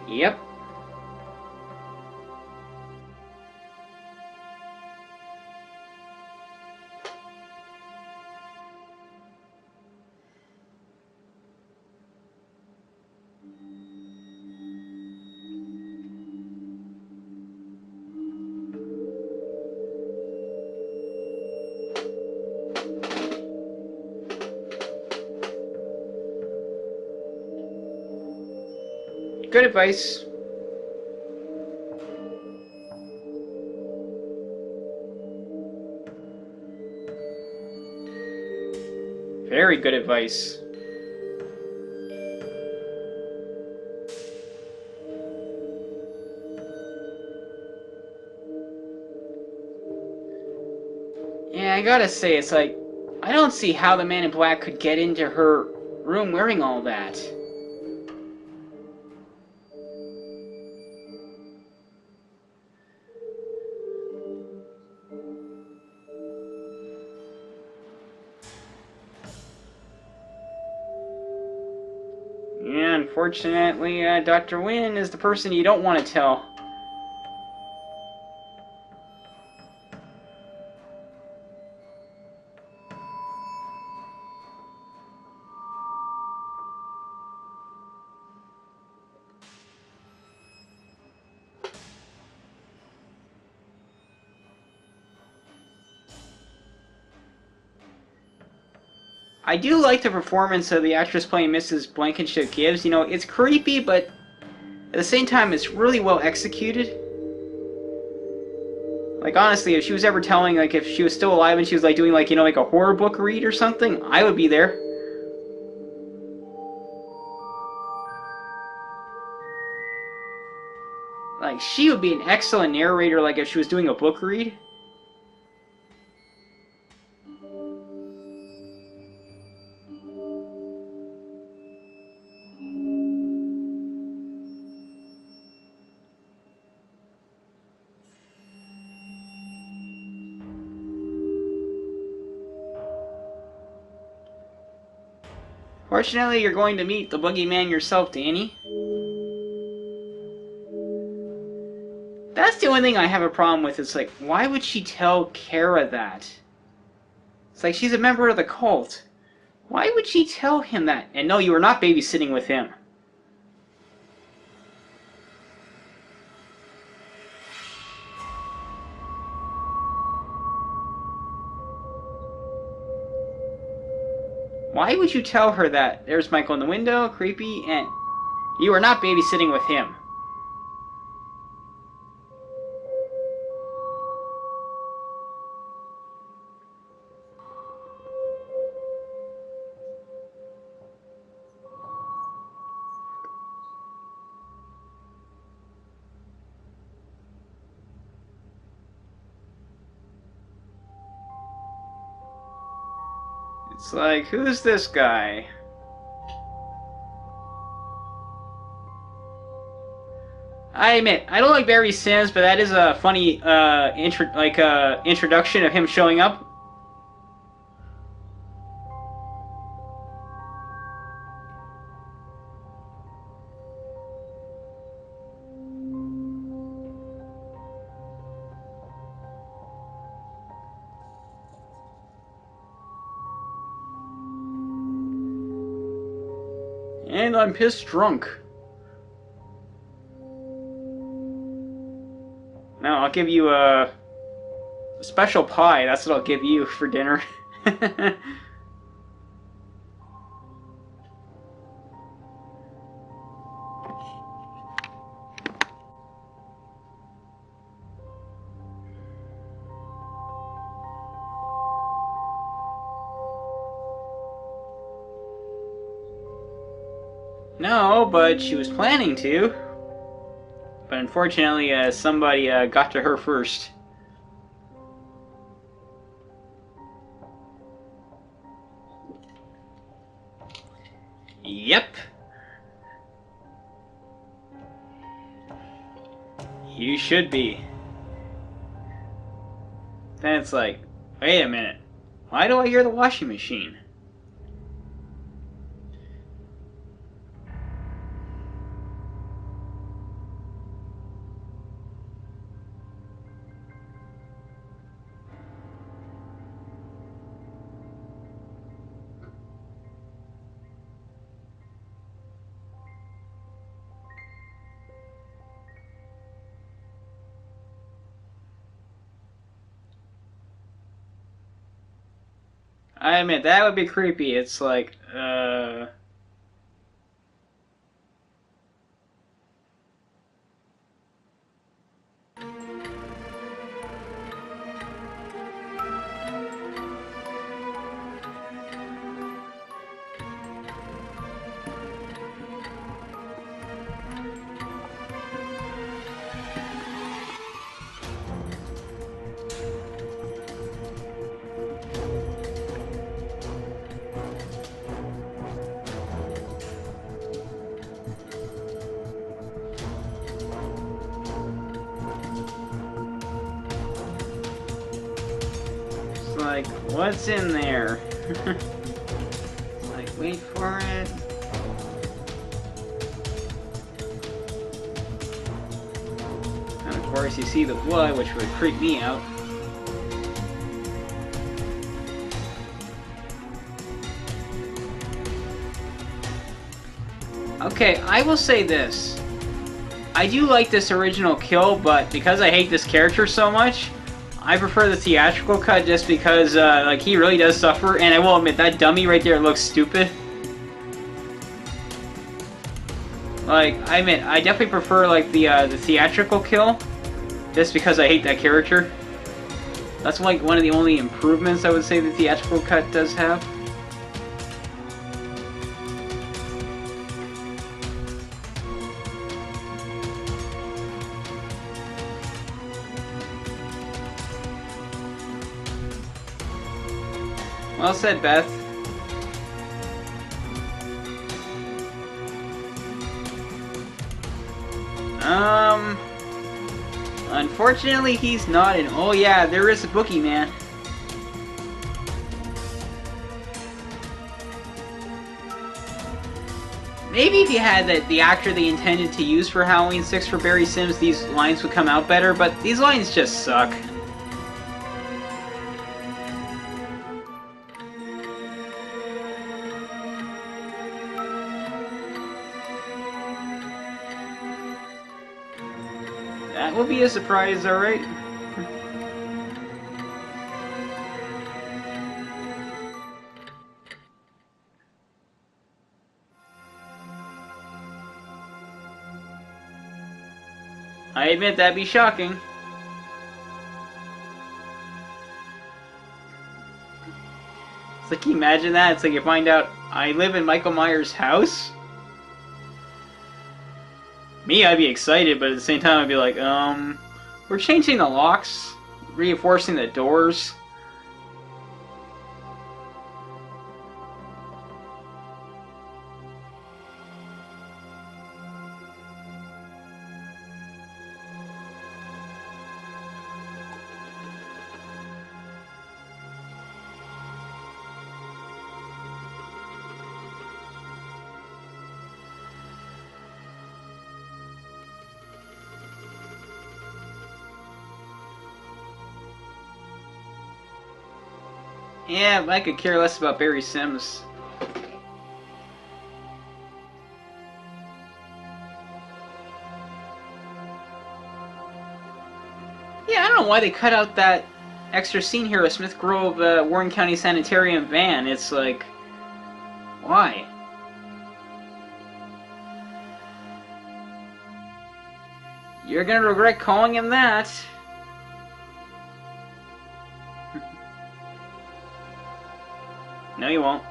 Yep. Good advice. Very good advice. Yeah, I gotta say, it's like, I don't see how the Man in Black could get into her room wearing all that. Yeah, unfortunately, Dr. Wynn is the person you don't want to tell. I do like the performance of the actress playing Mrs. Blankenship gives. You know, it's creepy, but at the same time, it's really well executed. Like, honestly, if she was ever telling, like, if she was still alive and she was, like, doing, like, you know, like a horror book read or something, I would be there. Like, she would be an excellent narrator, like, if she was doing a book read. Fortunately, you're going to meet the boogeyman yourself, Danny. That's the only thing I have a problem with. It's like, why would she tell Kara that? It's like, she's a member of the cult. Why would she tell him that? And no, you are not babysitting with him. Why would you tell her that? There's Michael in the window, creepy, and you are not babysitting with him. It's like, who's this guy? I admit, I don't like Barry Sims, but that is a funny introduction of him showing up. And I'm pissed drunk. Now I'll give you a special pie. That's what I'll give you for dinner. No, but she was planning to. But unfortunately, somebody got to her first. Yep. You should be. Then it's like, wait a minute. Why do I hear the washing machine? I admit, that would be creepy. It's like, like, what's in there? Like, wait for it. And of course, you see the blood, which would creep me out. Okay, I will say this. I do like this original kill, but because I hate this character so much, I prefer the theatrical cut just because, like, he really does suffer, and I will admit, that dummy right there looks stupid. Like, I admit, I definitely prefer, like, the theatrical kill, just because I hate that character. That's, like, one of the only improvements I would say the theatrical cut does have. Well said, Beth. Unfortunately, he's not in. Oh yeah, there is a boogeyman. Maybe if you had the actor they intended to use for Halloween 6 for Barry Sims, these lines would come out better, but these lines just suck. That will be a surprise, alright? I admit that'd be shocking. It's like, can you imagine that? It's like you find out, I live in Michael Myers' house? Me, I'd be excited, but at the same time I'd be like, we're changing the locks, reinforcing the doors. Yeah, but I could care less about Barry Sims. Yeah, I don't know why they cut out that extra scene here with Smith Grove Warren County Sanitarium van. It's like, why? You're gonna regret calling him that. No, you won't.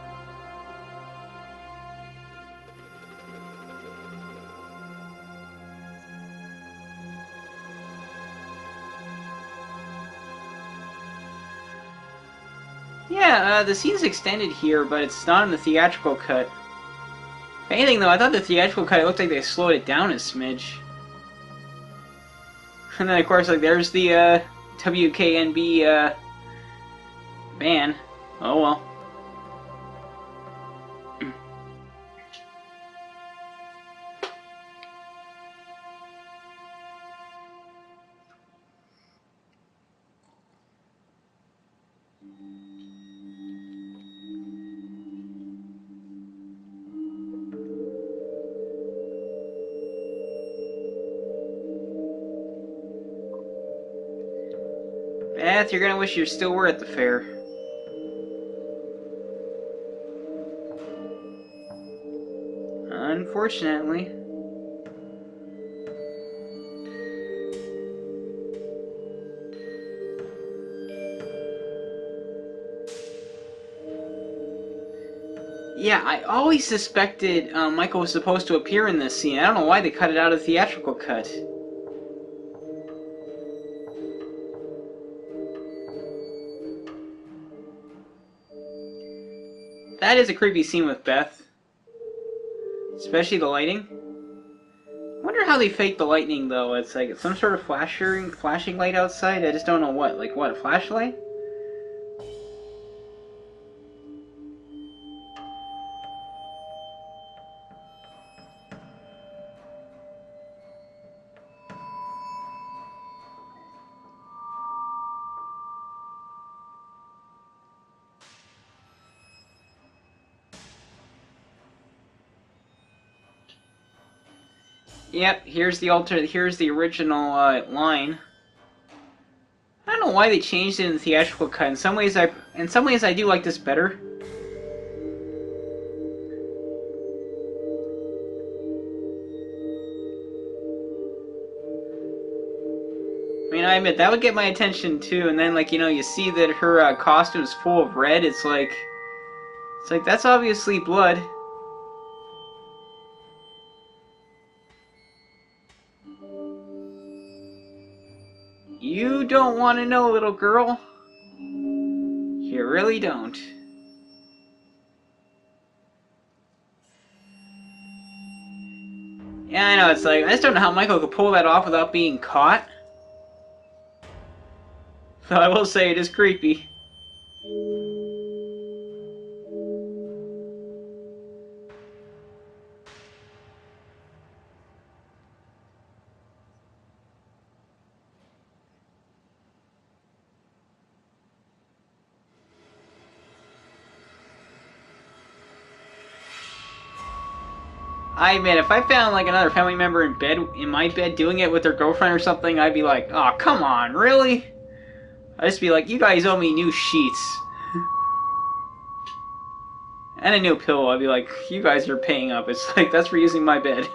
Yeah, the scene's extended here, but it's not in the theatrical cut. If anything, though, I thought the theatrical cut, it looked like they slowed it down a smidge. And then, of course, like, there's the, WKNB, van. Oh, well. Beth, you're gonna wish you still were at the fair. Unfortunately. Yeah, I always suspected Michael was supposed to appear in this scene. I don't know why they cut it out of the theatrical cut. That is a creepy scene with Beth. Especially the lighting. I wonder how they fake the lightning, though. It's like some sort of flashing light outside. I just don't know what. Like, what, a flashlight? Yep, here's the original line. I don't know why they changed it in the theatrical cut. In some ways I do like this better. I mean, I admit that would get my attention too. And then, like, you know, you see that her costume is full of red. It's like that's obviously blood. You don't want to know, little girl. You really don't. Yeah, I know, it's like, I just don't know how Michael could pull that off without being caught. Though I will say it is creepy. I admit, if I found like another family member in bed, in my bed, doing it with their girlfriend or something, I'd be like, "Oh, come on, really?" I'd just be like, "You guys owe me new sheets and a new pillow." I'd be like, "You guys are paying up." It's like that's for using my bed.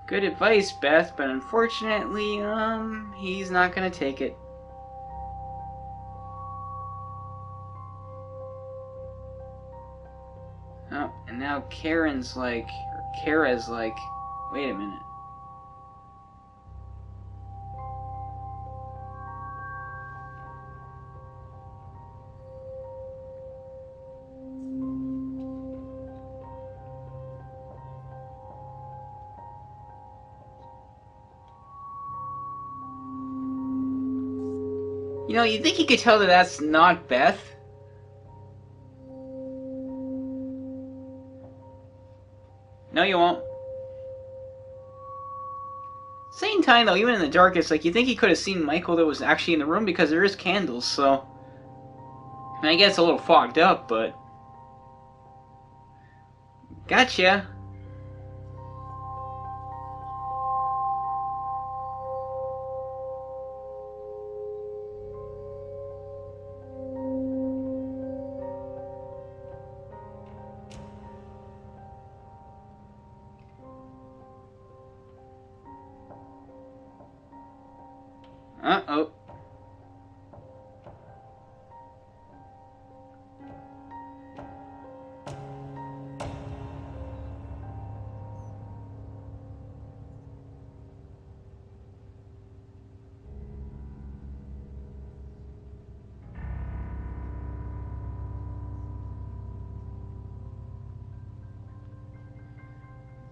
Good advice, Beth, but unfortunately, he's not gonna take it. Oh, and now Karen's like, or Kara's like, wait a minute. You know, you'd think he could tell that that's not Beth. No, you won't. Same time though, even in the darkest, like you think he could have seen Michael that was actually in the room because there is candles. So, I mean, I guess it's a little fogged up, but gotcha. Uh oh.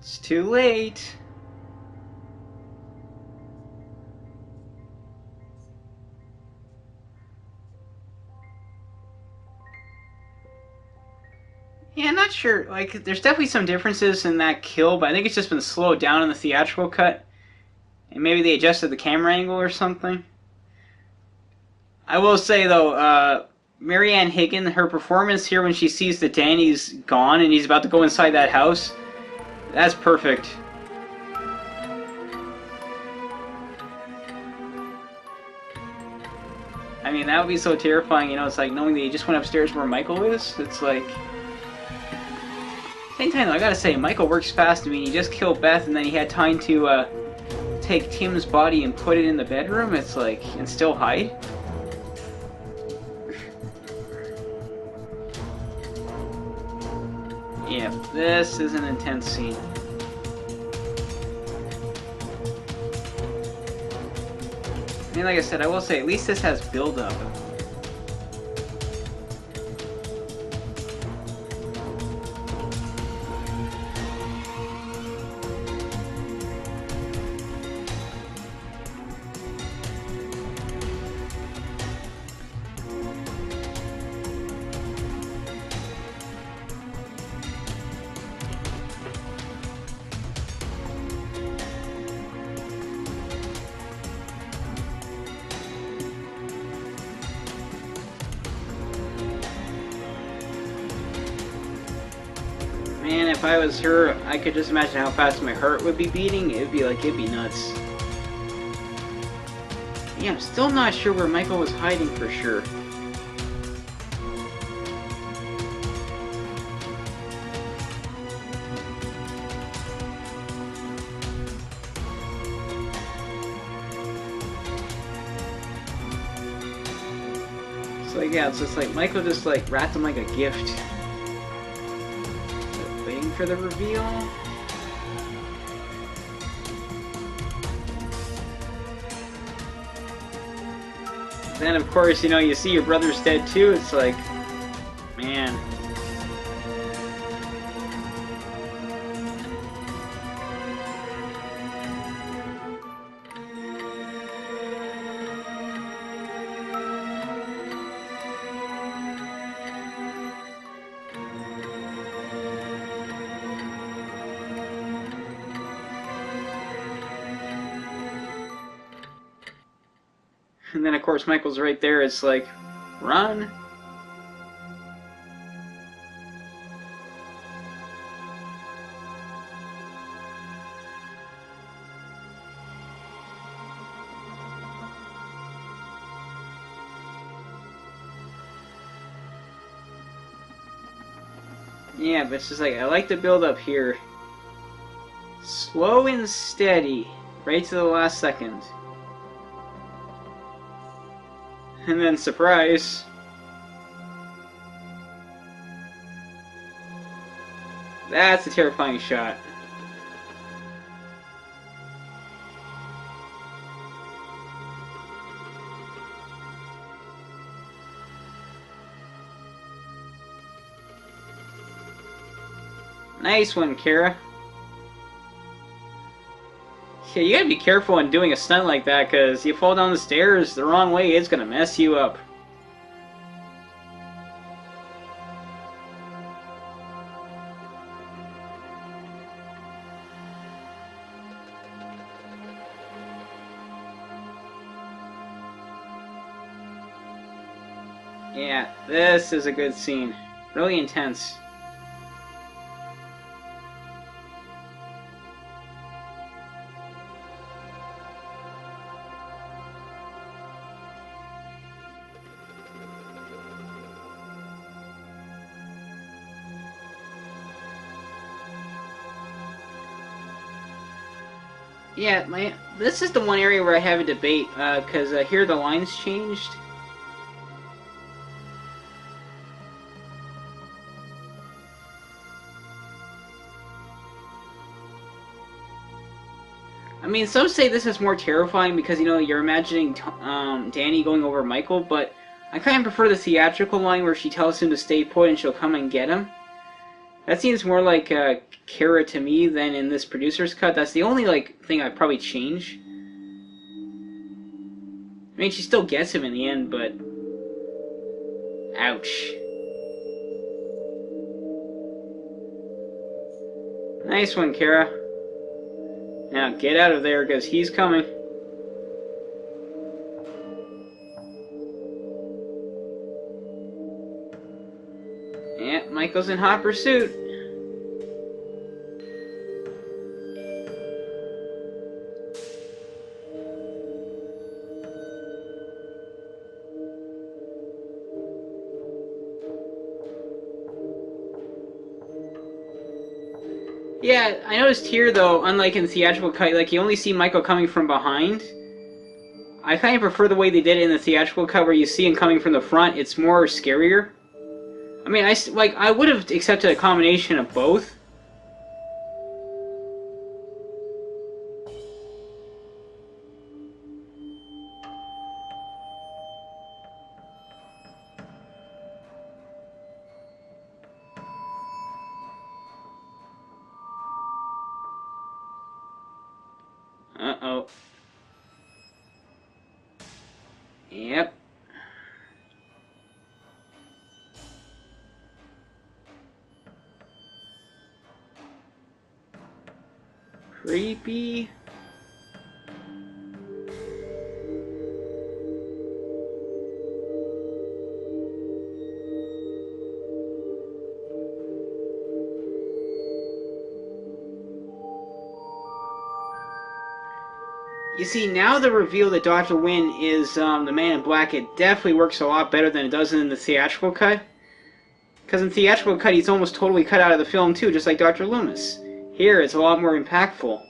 It's too late. Yeah, I'm not sure. Like, there's definitely some differences in that kill, but I think it's just been slowed down in the theatrical cut. And maybe they adjusted the camera angle or something. I will say, though, Marianne Higgin, her performance here when she sees that Danny's gone and he's about to go inside that house, that's perfect. I mean, that would be so terrifying, you know, it's like knowing that he just went upstairs where Michael is. It's like... Same time, though, I gotta say, Michael works fast. I mean, he just killed Beth and then he had time to, take Tim's body and put it in the bedroom. It's like, and still hide. Yeah, this is an intense scene. I mean, like I said, I will say, at least this has build-up. Man, if I was her, I could just imagine how fast my heart would be beating. It'd be nuts. Yeah, I'm still not sure where Michael was hiding for sure. So yeah, it's just like Michael just like wrapped him like a gift. Waiting for the reveal. Then of course, you know, you see your brother's dead too. It's like, man. And then, of course, Michael's right there. It's like, run. Yeah, but it's just like, I like the build up here. Slow and steady, right to the last second. And then, surprise. That's a terrifying shot. Nice one, Kara. Yeah, you gotta be careful when doing a stunt like that, because you fall down the stairs the wrong way, it's gonna mess you up. Yeah, this is a good scene. Really intense. Yeah, this is the one area where I have a debate, because here the lines changed. I mean, some say this is more terrifying because, you know, you're imagining Danny going over Michael, but I kind of prefer the theatrical line where she tells him to stay put and she'll come and get him. That seems more like Kara to me than in this producer's cut. That's the only, like, thing I'd probably change. I mean, she still gets him in the end, but... ouch. Nice one, Kara. Now get out of there, because he's coming. Yeah, Michael's in hot pursuit. Yeah, I noticed here, though, unlike in the theatrical cut, like, you only see Michael coming from behind. I kind of prefer the way they did it in the theatrical cut, where you see him coming from the front. It's more scarier. I mean, I would have accepted a combination of both. Uh-oh. Yep. Creepy. You see, now the reveal that Dr. Wynn is the Man in Black, it definitely works a lot better than it does in the theatrical cut. Because in the theatrical cut, he's almost totally cut out of the film too, just like Dr. Loomis. Here, it's a lot more impactful.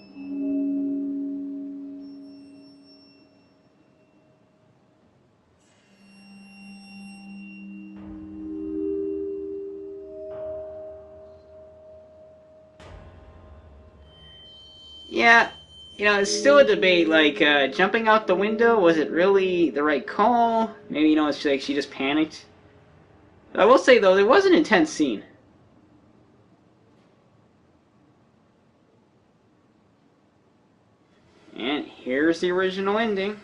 Yeah, you know, it's still a debate, like, jumping out the window, was it really the right call? Maybe, you know, it's like she just panicked. I will say, though, it was an intense scene. And here's the original ending.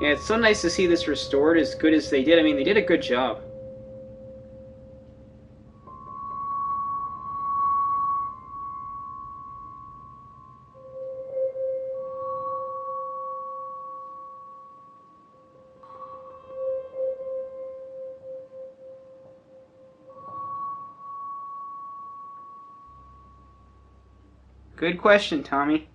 Yeah, it's so nice to see this restored as good as they did. I mean, they did a good job. Good question, Tommy.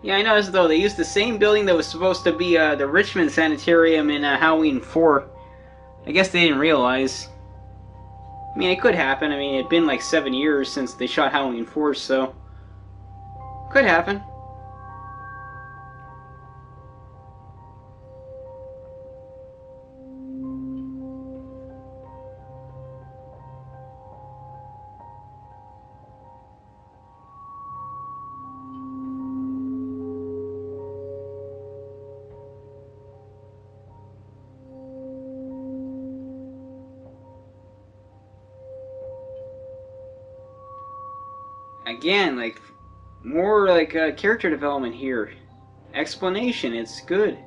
Yeah, I noticed though they used the same building that was supposed to be the Richmond Sanitarium in Halloween 4. I guess they didn't realize. I mean, it could happen. I mean, it'd been like 7 years since they shot Halloween 4, so could happen. Again, like, more like character development here. Explanation, it's good.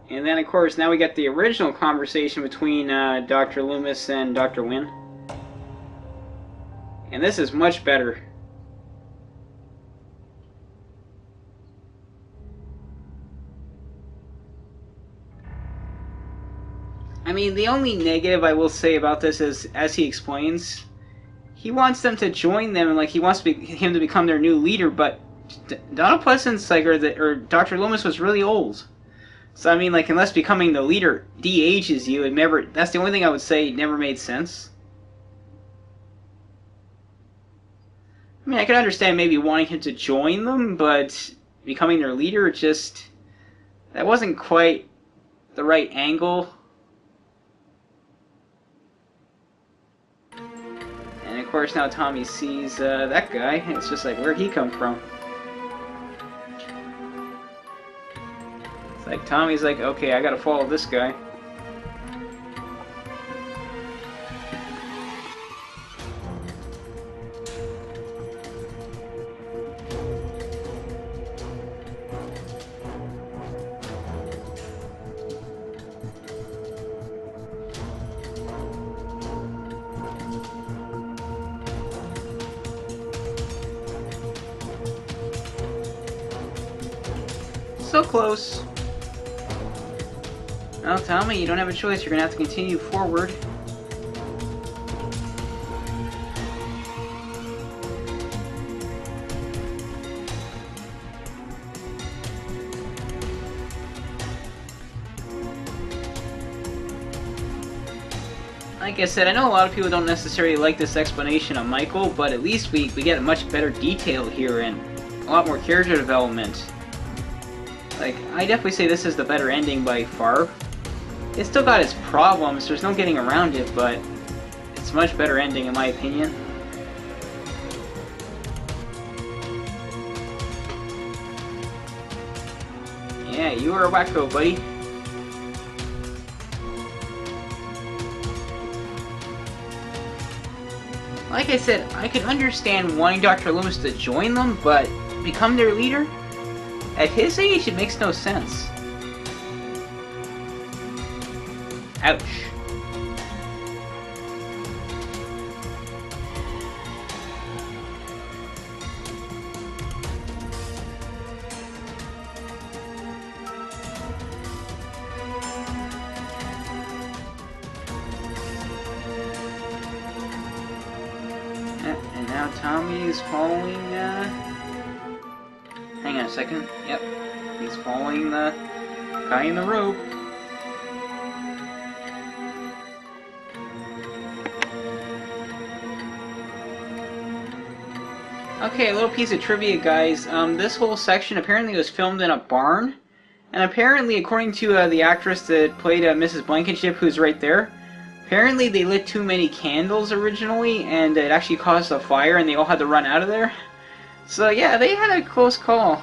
And then, of course, now we got the original conversation between Dr. Loomis and Dr. Wynn. And this is much better. I mean, the only negative I will say about this is, as he explains, he wants them to join them, and like he wants him to become their new leader. But Donald Pleasant's like, or Dr. Loomis was really old. So I mean, like, unless becoming the leader de-ages you, it never. That's the only thing I would say never made sense. I mean, I could understand maybe wanting him to join them, but becoming their leader, just that wasn't quite the right angle. And of course, now Tommy sees that guy, and it's just like, where'd he come from? It's like Tommy's like, okay, I gotta follow this guy. So close. Well, Tommy, you don't have a choice. You're gonna have to continue forward. Like I said, I know a lot of people don't necessarily like this explanation of Michael, but at least we get a much better detail here and a lot more character development. Like, I definitely say this is the better ending by far. It's still got its problems, there's no getting around it, but it's a much better ending in my opinion. Yeah, you were a wacko, buddy. Like I said, I could understand wanting Dr. Loomis to join them, but become their leader? At his age, it makes no sense. Ouch. And now Tommy is following, hang on a second. Yep. He's following the guy in the rope. Okay, a little piece of trivia, guys. This whole section apparently was filmed in a barn. And apparently, according to the actress that played Mrs. Blankenship, who's right there, apparently they lit too many candles originally, and it actually caused a fire, and they all had to run out of there. So yeah, they had a close call.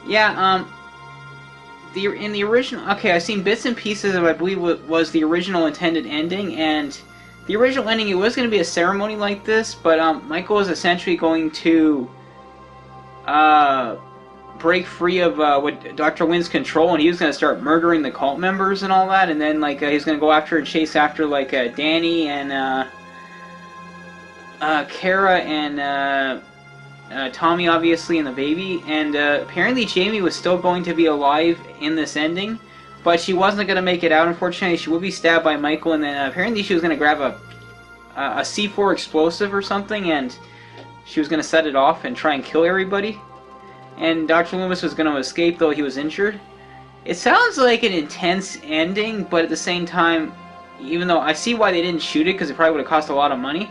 Yeah, in the original, okay, I've seen bits and pieces of, I believe, what was the original intended ending, and the original ending, it was going to be a ceremony like this, but Michael was essentially going to break free of what Dr. Wynn's control, and he was going to start murdering the cult members and all that, and then like he's going to go after and chase after like Danny and Kara and Tommy, obviously, and the baby, and apparently Jamie was still going to be alive in this ending, but she wasn't going to make it out, unfortunately. She would be stabbed by Michael, and then apparently she was going to grab a C4 explosive or something, and she was going to set it off and try and kill everybody. And Dr. Loomis was going to escape, though he was injured. It sounds like an intense ending, but at the same time, even though I see why they didn't shoot it, because it probably would have cost a lot of money.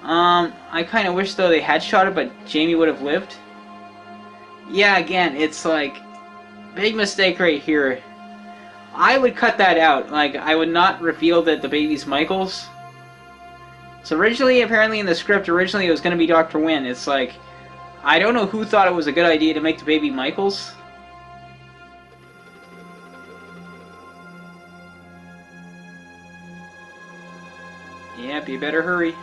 I kind of wish, though, they had shot it, but Jamie would have lived. Yeah, again, it's like, big mistake right here. I would cut that out. Like, I would not reveal that the baby's Michael's. So originally, apparently in the script, originally it was going to be Dr. Wynn. It's like, I don't know who thought it was a good idea to make the baby Michael's. Yep, you better hurry.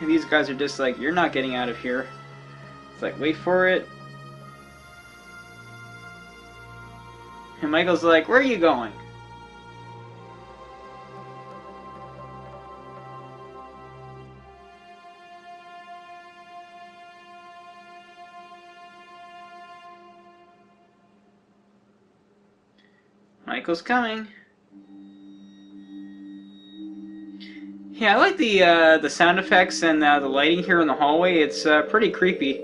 And these guys are just like, you're not getting out of here. It's like, wait for it. And Michael's like, where are you going? Michael's coming. Yeah, I like the sound effects and the lighting here in the hallway. It's pretty creepy.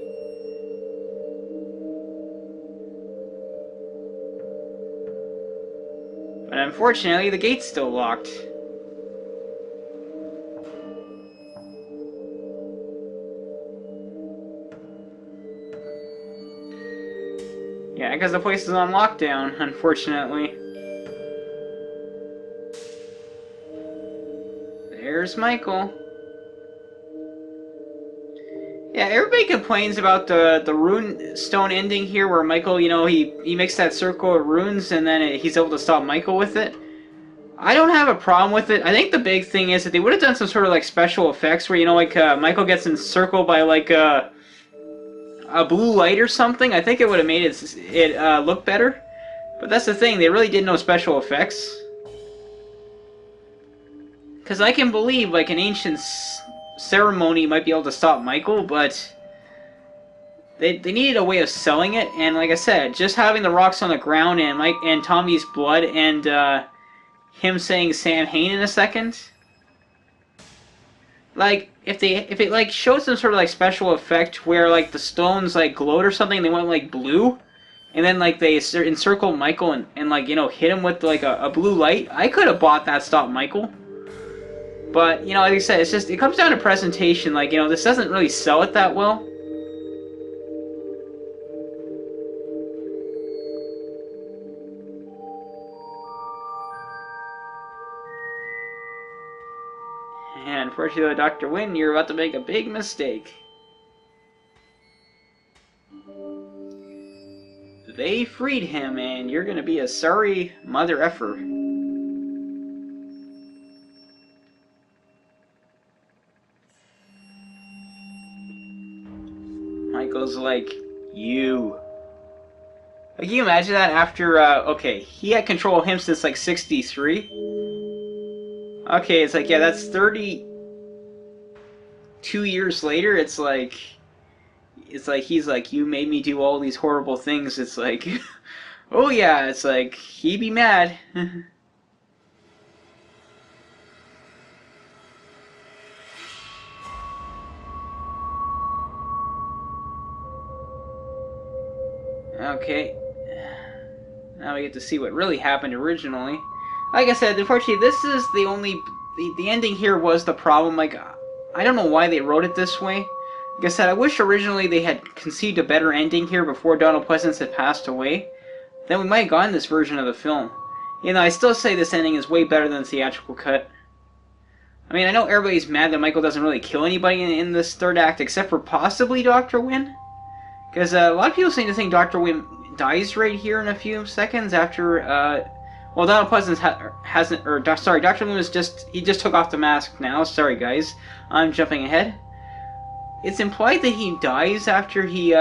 But unfortunately, the gate's still locked. Yeah, because the place is on lockdown, unfortunately. There's Michael. Yeah, everybody complains about the rune stone ending here, where Michael, you know, he makes that circle of runes and then he's able to stop Michael with it. I don't have a problem with it. I think the big thing is that they would have done some sort of like special effects where, you know, like Michael gets encircled by like a blue light or something. I think it would have made it look better. But that's the thing, they really did no special effects. Because I can believe, like, an ancient ceremony might be able to stop Michael, but they needed a way of selling it, and like I said, just having the rocks on the ground and Tommy's blood and him saying Sam Hain in a second. Like, if it like showed some sort of like special effect where like the stones like glowed or something, they went like blue, and then like they encircled Michael and like, you know, hit him with like a blue light, I could have bought that stop Michael. But, you know, like I said, it's just, it comes down to presentation. Like, you know, this doesn't really sell it that well. And unfortunately, Dr. Wynn, you're about to make a big mistake. They freed him, and you're gonna be a sorry mother effer. Michael's like, you. Like, can you imagine that after, okay, he had control of him since, like, 63? Okay, it's like, yeah, that's 32 years later, it's like, he's like, you made me do all these horrible things, it's like, oh yeah, it's like, he'd be mad. Okay, now we get to see what really happened originally. Like I said, unfortunately, this is the only... The ending here was the problem. Like, I don't know why they wrote it this way. Like I said, I wish originally they had conceived a better ending here before Donald Pleasance had passed away. Then we might have gotten this version of the film. You know, I still say this ending is way better than the theatrical cut. I mean, I know everybody's mad that Michael doesn't really kill anybody in this third act, except for possibly Dr. Wynn. Because a lot of people seem to think Dr. Wynn dies right here in a few seconds after, well, Donald Pleasance hasn't, or, sorry, Dr. Loomis he just took off the mask now. Sorry, guys. I'm jumping ahead. It's implied that he dies after he,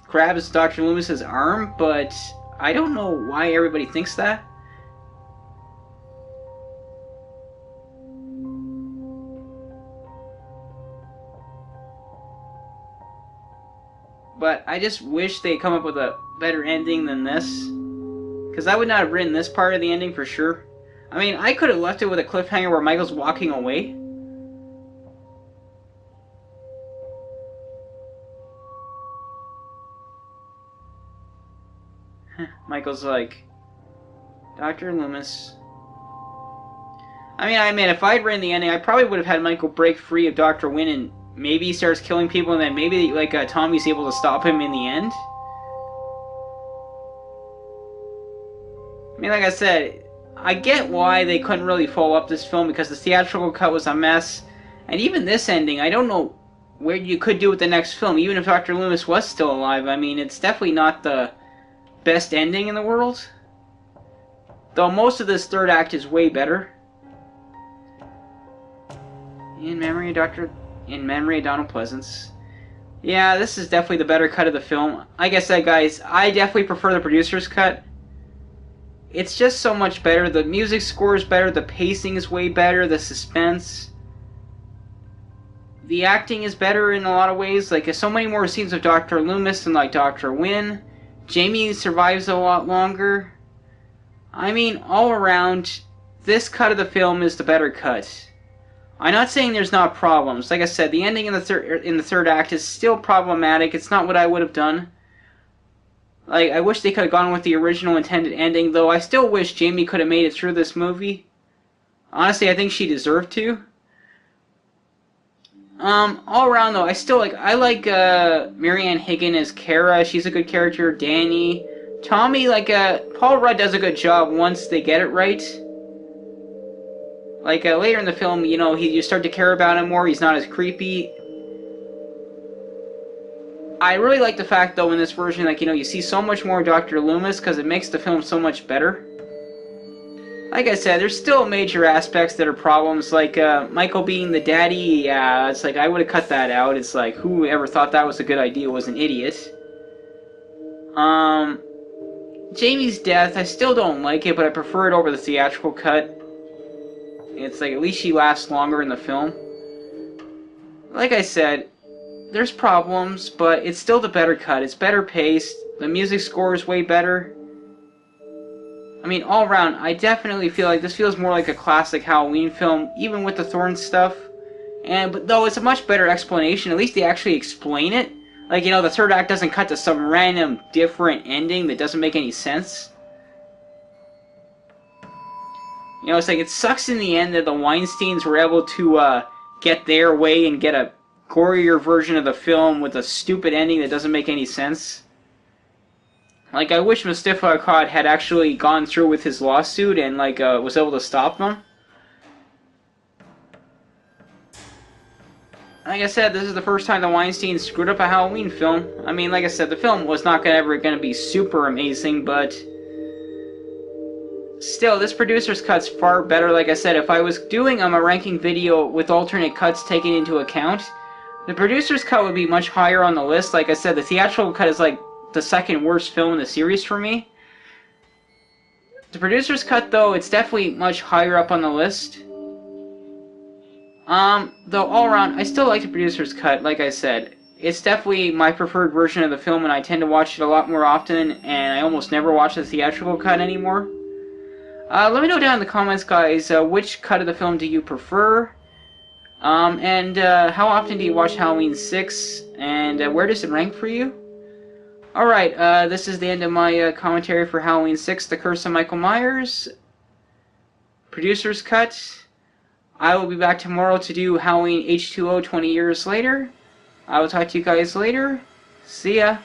grabs Dr. Loomis's arm, but I don't know why everybody thinks that. But I just wish they'd come up with a better ending than this. Because I would not have written this part of the ending for sure. I mean, I could have left it with a cliffhanger where Michael's walking away. Michael's like, Dr. Loomis. I mean, if I'd written the ending, I probably would have had Michael break free of Dr. Wynn and maybe he starts killing people and then maybe, like, Tommy's able to stop him in the end. I mean, like I said, I get why they couldn't really follow up this film because the theatrical cut was a mess. And even this ending, I don't know where you could do with the next film, even if Dr. Loomis was still alive. I mean, it's definitely not the best ending in the world. Though most of this third act is way better. In memory of Donald Pleasance. Yeah, this is definitely the better cut of the film. Like I said, guys, I definitely prefer the producer's cut. It's just so much better. The music score is better, the pacing is way better, the suspense. The acting is better in a lot of ways. Like, there's so many more scenes of Dr. Loomis than, like, Dr. Wynn. Jamie survives a lot longer. I mean, all around, this cut of the film is the better cut. I'm not saying there's not problems. Like I said, the ending in the third act is still problematic. It's not what I would have done. Like, I wish they could have gone with the original intended ending, though I still wish Jamie could have made it through this movie. Honestly, I think she deserved to. All around, though, I like Marianne Higgin as Kara. She's a good character. Danny. Tommy, Paul Rudd does a good job once they get it right. Later in the film, you know, you start to care about him more. He's not as creepy. I really like the fact, though, in this version, you see so much more Dr. Loomis because it makes the film so much better. Like I said, there's still major aspects that are problems, like Michael being the daddy. Yeah, it's like I would have cut that out. It's like, whoever thought that was a good idea was an idiot. Jamie's death, I still don't like it, but I prefer it over the theatrical cut. It's like, at least she lasts longer in the film. Like I said, there's problems, but it's still the better cut. It's better paced. The music score is way better. I mean, all around, I definitely feel like this feels more like a classic Halloween film, even with the Thorn stuff. But though it's a much better explanation, at least they actually explain it. Like, you know, the third act doesn't cut to some random different ending that doesn't make any sense. You know, it's like, it sucks in the end that the Weinsteins were able to get their way and get a gorier version of the film with a stupid ending that doesn't make any sense. Like, I wish Mustafa Akkad had actually gone through with his lawsuit and, was able to stop them. Like I said, this is the first time the Weinsteins screwed up a Halloween film. I mean, like I said, the film was not ever going to be super amazing, but still, this producer's cut's far better. Like I said, if I was doing a ranking video with alternate cuts taken into account, the producer's cut would be much higher on the list. Like I said, the theatrical cut is like the second worst film in the series for me. The producer's cut, though, it's definitely much higher up on the list. Though all around, I still like the producer's cut, like I said. It's definitely my preferred version of the film, and I tend to watch it a lot more often, and I almost never watch the theatrical cut anymore. Let me know down in the comments, guys, which cut of the film do you prefer? And how often do you watch Halloween 6? And where does it rank for you? Alright, this is the end of my commentary for Halloween 6, The Curse of Michael Myers. Producer's cut. I will be back tomorrow to do Halloween H20 20 years later. I will talk to you guys later. See ya.